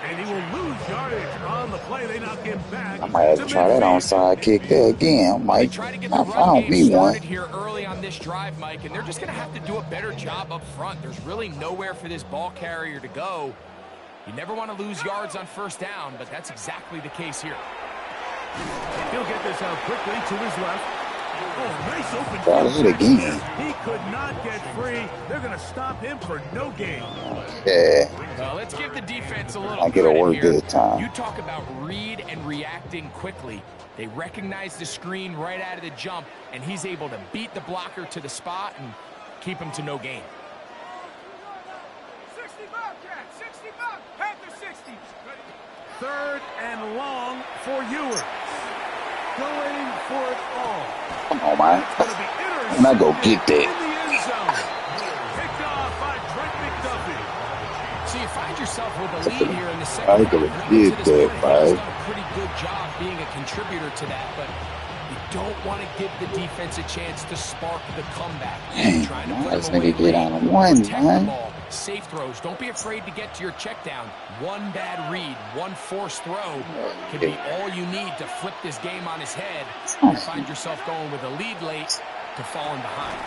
Speaker 2: and he will lose yardage on the play. They knock him back.
Speaker 5: I might have to try that onside kick there again, Mike. I found me one.
Speaker 8: Here early on this drive, Mike, and they're just going to have to do a better job up front. There's really nowhere for this ball carrier to go. You never want to lose yards on 1st down, but that's exactly the case here.
Speaker 2: He'll get this out quickly to his left. Oh, nice open.
Speaker 5: Got it again.
Speaker 2: He could not get free. They're going to stop him for no gain.
Speaker 5: Yeah.
Speaker 8: Well, let's give the defense a little
Speaker 5: I get a work
Speaker 8: here.
Speaker 5: this time.
Speaker 8: You talk about read and reacting quickly. They recognize the screen right out of the jump, and he's able to beat the blocker to the spot and keep him to no gain.
Speaker 9: 60 Bobcats, 60 Bob, Panther 60.
Speaker 2: 3rd and long for Ewers. Going for it all.
Speaker 5: Come on, man. And I go get that.
Speaker 2: In the end zone. Picked off by Trent McDuffie.
Speaker 8: So you find yourself with a lead here in the second.
Speaker 5: I could have did that,
Speaker 8: He's
Speaker 5: right?
Speaker 8: done a pretty good job being a contributor to that, but you don't want to give the defense a chance to spark the comeback.
Speaker 5: Dang,
Speaker 8: Trying to
Speaker 5: man,
Speaker 8: put
Speaker 5: this
Speaker 8: him away
Speaker 5: nigga get
Speaker 8: late.
Speaker 5: on one,
Speaker 8: Protect the
Speaker 5: man.
Speaker 8: ball. Safe throws. Don't be afraid to get to your check down. One bad read, one forced throw could be all you need to flip this game on his head. You find yourself going with a lead late to falling behind.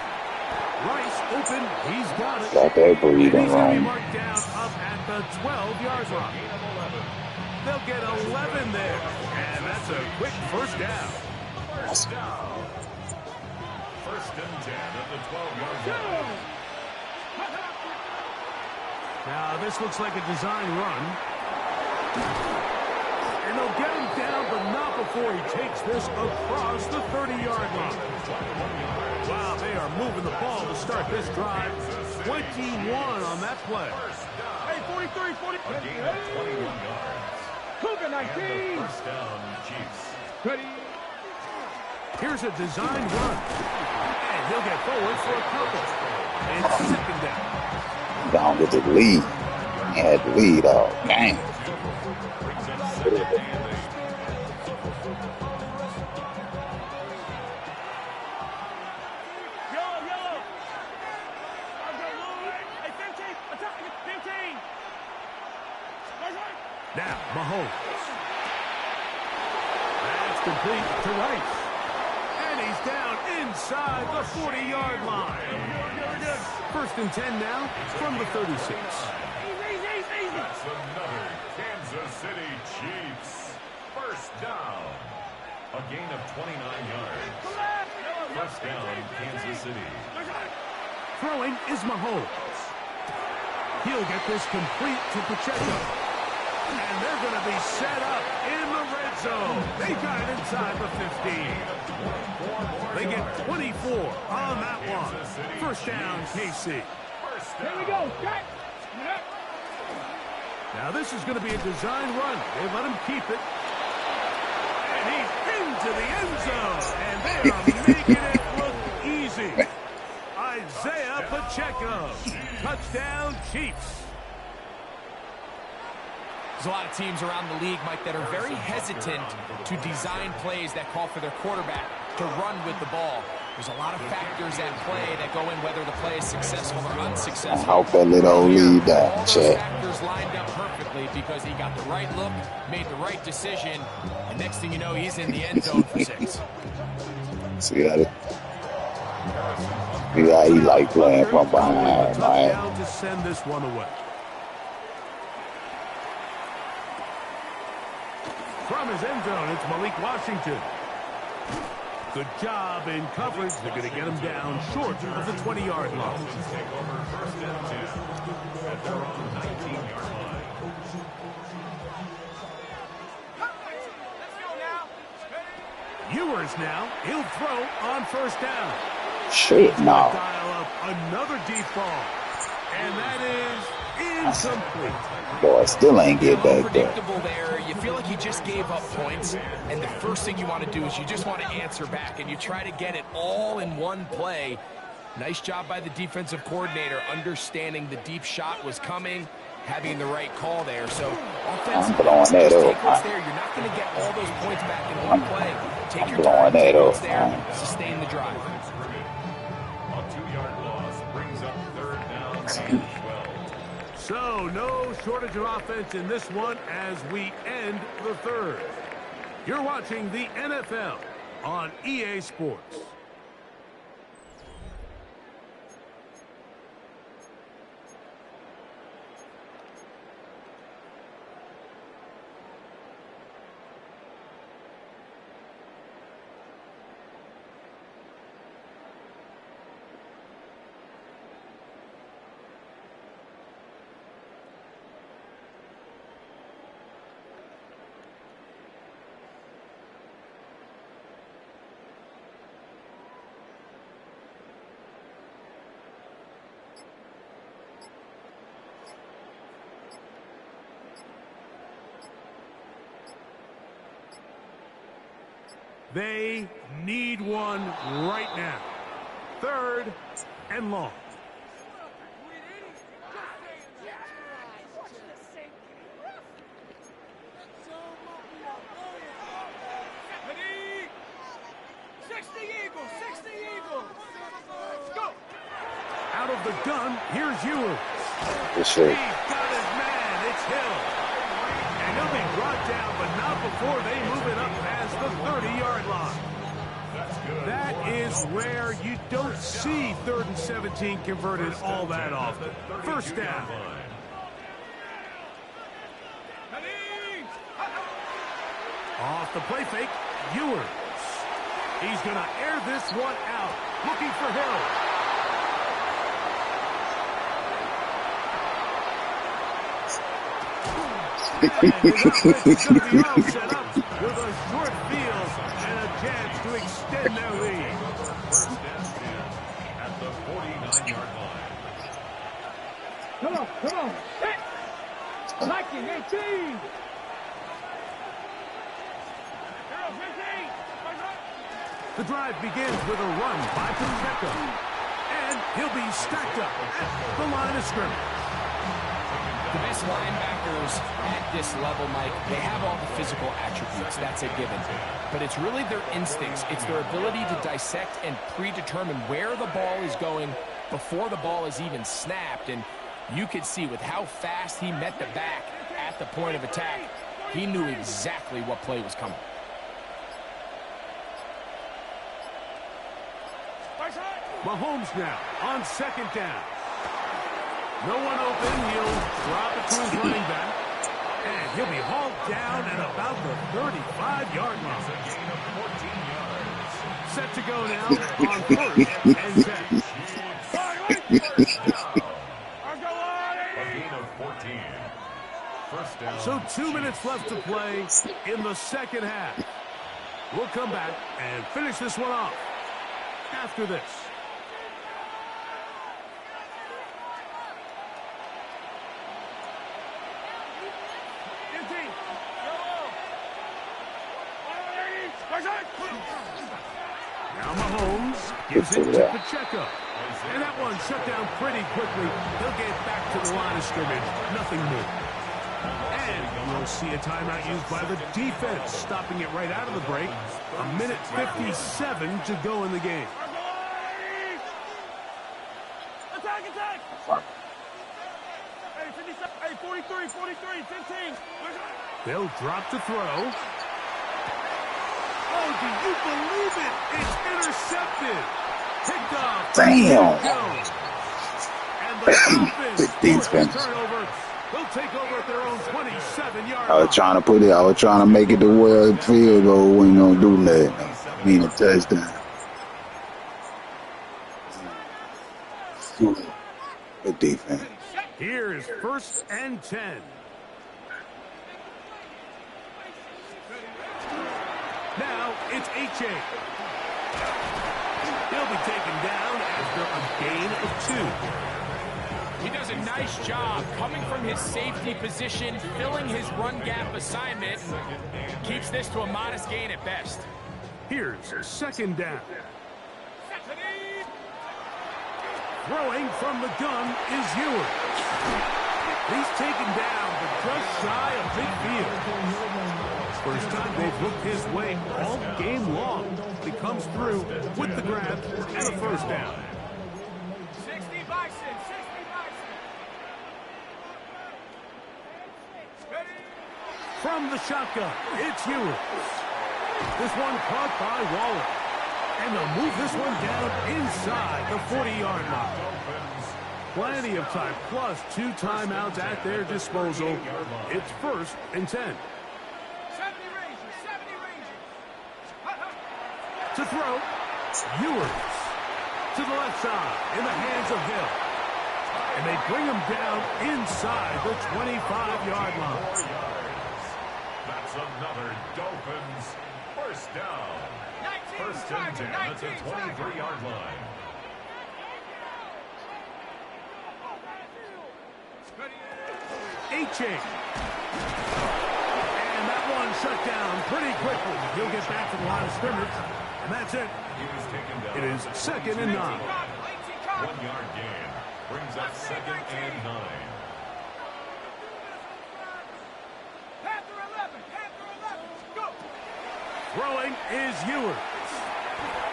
Speaker 2: Rice open. He's got it.
Speaker 5: Got that breathing
Speaker 2: He's going to be
Speaker 5: wrong.
Speaker 2: marked down up at the 12-yard line. They'll get 11 there. And that's a quick 1st down.
Speaker 3: First down. 1st and 10 at the 12-yard line.
Speaker 2: Now, this looks like a design run. And they'll get him down, but not before he takes this across the 30-yard line. Wow, they are moving the ball to start this drive. 21 on that play.
Speaker 9: Hey, 43, 40.
Speaker 3: A gain of 21 yards.
Speaker 9: Coca
Speaker 3: And
Speaker 9: 19.
Speaker 3: the 1st down, Chiefs.
Speaker 9: Ready.
Speaker 2: Here's a design run. And he'll get forward for a couple. And 2nd down.
Speaker 5: Don't get the lead. He had the lead all game.
Speaker 3: Brings up 2nd and 8.
Speaker 9: Yellow. Hey, 15. Attack. 15.
Speaker 2: Now, Mahomes. That's complete to Rice. And he's down inside the 40-yard line. 1st and 10 now from the 36.
Speaker 9: Easy.
Speaker 3: That's another Kansas City Chiefs. 1st down. A gain of 29 yards. 1st down, Kansas City.
Speaker 2: Throwing is Mahomes. He'll get this complete to Pacheco. And they're going to be set up in the red zone. They got it inside the 15. They get 24 on that one. 1st down, KC.
Speaker 9: Here we go. Jack.
Speaker 2: Now this is going to be a design run. They let him keep it. And he's into the end zone. And they are making it look easy. Isaiah Pacheco. Touchdown, Chiefs.
Speaker 8: There's a lot of teams around the league, Mike, that are very hesitant to design plays that call for their quarterback to run with the ball. There's a lot of factors at play that go in whether the play is successful or unsuccessful.
Speaker 5: I hope that little old lead down,
Speaker 8: all those
Speaker 5: check.
Speaker 8: factors lined up perfectly because he got the right look, made the right decision, and next thing you know, he's in the end zone for 6.
Speaker 5: See how he like playing from behind, man.
Speaker 2: To send this one away. From his end zone, it's Malik Washington. Good job in coverage. They're going to get him down short of the 20-yard line.
Speaker 3: Take over first and 10 at their own 19-yard line.
Speaker 2: Ewers now. He'll throw on first down.
Speaker 5: Shit, no.
Speaker 2: Dial up another deep ball. And that is incomplete.
Speaker 5: Boy, still ain't get back there.
Speaker 8: Unpredictable there. You feel like you just gave up points, and the first thing you want to do is you just want to answer back, and you try to get it all in one play. Nice job by the defensive coordinator, understanding the deep shot was coming, having the right call there. So offensively, just take what's there. You're not going to get all those points back in one play. Take your time, take what's there, sustain the drive.
Speaker 3: A 2-yard loss brings up third down and 12.
Speaker 2: So, no shortage of offense in this one as we end the third. You're watching the NFL on EA Sports. They need one right now. 3rd and long. Out of the gun, here's Ewers.
Speaker 5: He's
Speaker 2: got his man, it's Hill. And he'll be brought down, but not before they move it up past the 30-yard line. That is rare. You don't see 3rd and 17 converted all that often. First down. Off the play fake, Ewers. He's going to air this one out. Looking for Hill. And his offense is going to be all set up with a short field and a chance to extend their lead.
Speaker 3: First and 10 at the 49-yard line.
Speaker 9: Come on. Set. Blocking 18.
Speaker 2: The drive begins with a run by Pacheco. And he'll be stacked up at the line of scrimmage.
Speaker 8: The best linebackers at this level, Mike, they have all the physical attributes. That's a given. But it's really their instincts. It's their ability to dissect and predetermine where the ball is going before the ball is even snapped. And you could see with how fast he met the back at the point of attack, he knew exactly what play was coming.
Speaker 2: Mahomes now on 2nd down. No one open. He'll drop it to his running back. And he'll be hauled down at about the 35-yard line. Set to go now on 1st and 10. So 2 minutes left to play in the second half. We'll come back and finish this one off after this. Now Mahomes gives it to Pacheco. And that one shut down pretty quickly. He'll get back to the line of scrimmage. Nothing more. And we'll see a timeout used by the defense, stopping it right out of the break. 1:57 to go in the game.
Speaker 9: Attack! Hey, 43, 15.
Speaker 2: They'll drop to throw. Oh, do you believe it? It's intercepted. Picked off.
Speaker 5: Damn.
Speaker 2: And the offense
Speaker 5: Good defense.
Speaker 2: turnover. They'll take over at their own 27-yard
Speaker 5: I
Speaker 2: line.
Speaker 5: was trying to make it to where the field goal. We ain't gonna do that. I mean a touchdown. Good defense.
Speaker 2: Here's 1st and 10. Now it's H.A. He'll be taken down after a gain of 2.
Speaker 8: He does a nice job coming from his safety position, filling his run gap assignment, keeps this to a modest gain at best.
Speaker 2: Here's 2nd down. Throwing from the gun is Ewers. He's taken down, but just shy of midfield. First time they've looked his way all game long. He comes through with the grab and a 1st down.
Speaker 9: 60 Bison.
Speaker 2: From the shotgun, it's Ewers. This one caught by Waller. And they'll move this one down inside the 40-yard line. Plenty of time, plus 2 timeouts at their disposal. It's 1st and 10.
Speaker 9: 70 Rangers.
Speaker 2: To throw, Ewers. To the left side, in the hands of Hill. And they bring him down inside the 25-yard line.
Speaker 3: That's another Dolphins 1st down. 1st and 10 at the 23-yard line.
Speaker 2: H.A. And that one shut down pretty quickly. He'll get back to the line of scrimmage. And that's it.
Speaker 3: He was taken down.
Speaker 2: It is 2nd and 9.
Speaker 3: 1-yard gain. Brings up 2nd and 9.
Speaker 9: Panther 11. Go.
Speaker 2: Throwing is Ewers.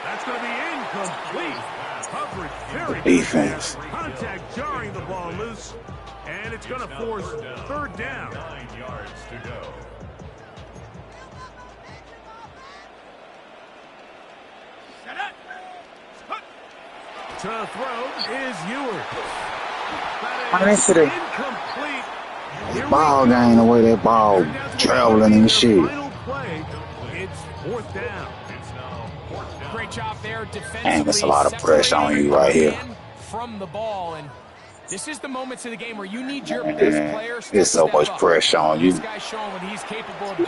Speaker 2: That's going to be incomplete. Coverage very good.
Speaker 5: Defense.
Speaker 2: Contact jarring the ball loose. And it's going to force 3rd down.
Speaker 3: 9 yards to go.
Speaker 2: To throw is Ewers.
Speaker 5: Honestly,
Speaker 2: Incomplete.
Speaker 5: ball game, the way that ball traveling and shit.
Speaker 2: Final play. It's 4th down.
Speaker 8: Great job there defensively.
Speaker 5: Man, that's a lot of pressure on you right here.
Speaker 8: From the ball, and this is the moments of the game where you need your best players to
Speaker 5: There's so
Speaker 8: step
Speaker 5: much
Speaker 8: up.
Speaker 5: pressure on you.
Speaker 8: This guy's showing what he's capable of doing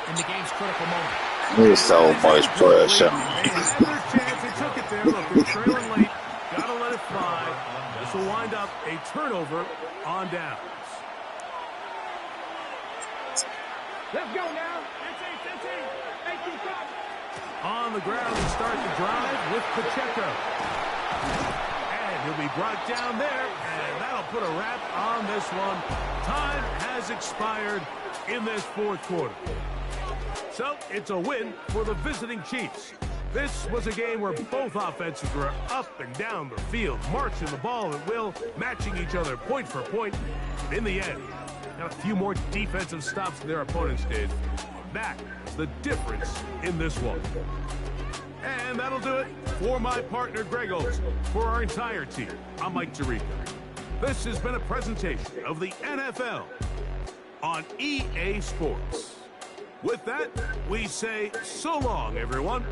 Speaker 8: in the game's critical moment.
Speaker 5: There's so much pressure.
Speaker 2: Another chance. They took it there. Look, they're trailing late. Got to let it fly. This will wind up a turnover on downs.
Speaker 9: Let's go now. 15. 18 Cotton.
Speaker 2: On the ground to start the drive with Pacheco. And he'll be brought down there, and that'll put a wrap on this one. Time has expired in this 4th quarter. So it's a win for the visiting Chiefs. This was a game where both offenses were up and down the field, marching the ball at will, matching each other point for point. In the end, got a few more defensive stops than their opponents did. That is the difference in this one. And that'll do it for my partner, Greg Olson. For our entire team, I'm Mike Tirico. This has been a presentation of the NFL on EA Sports. With that, we say so long, everyone.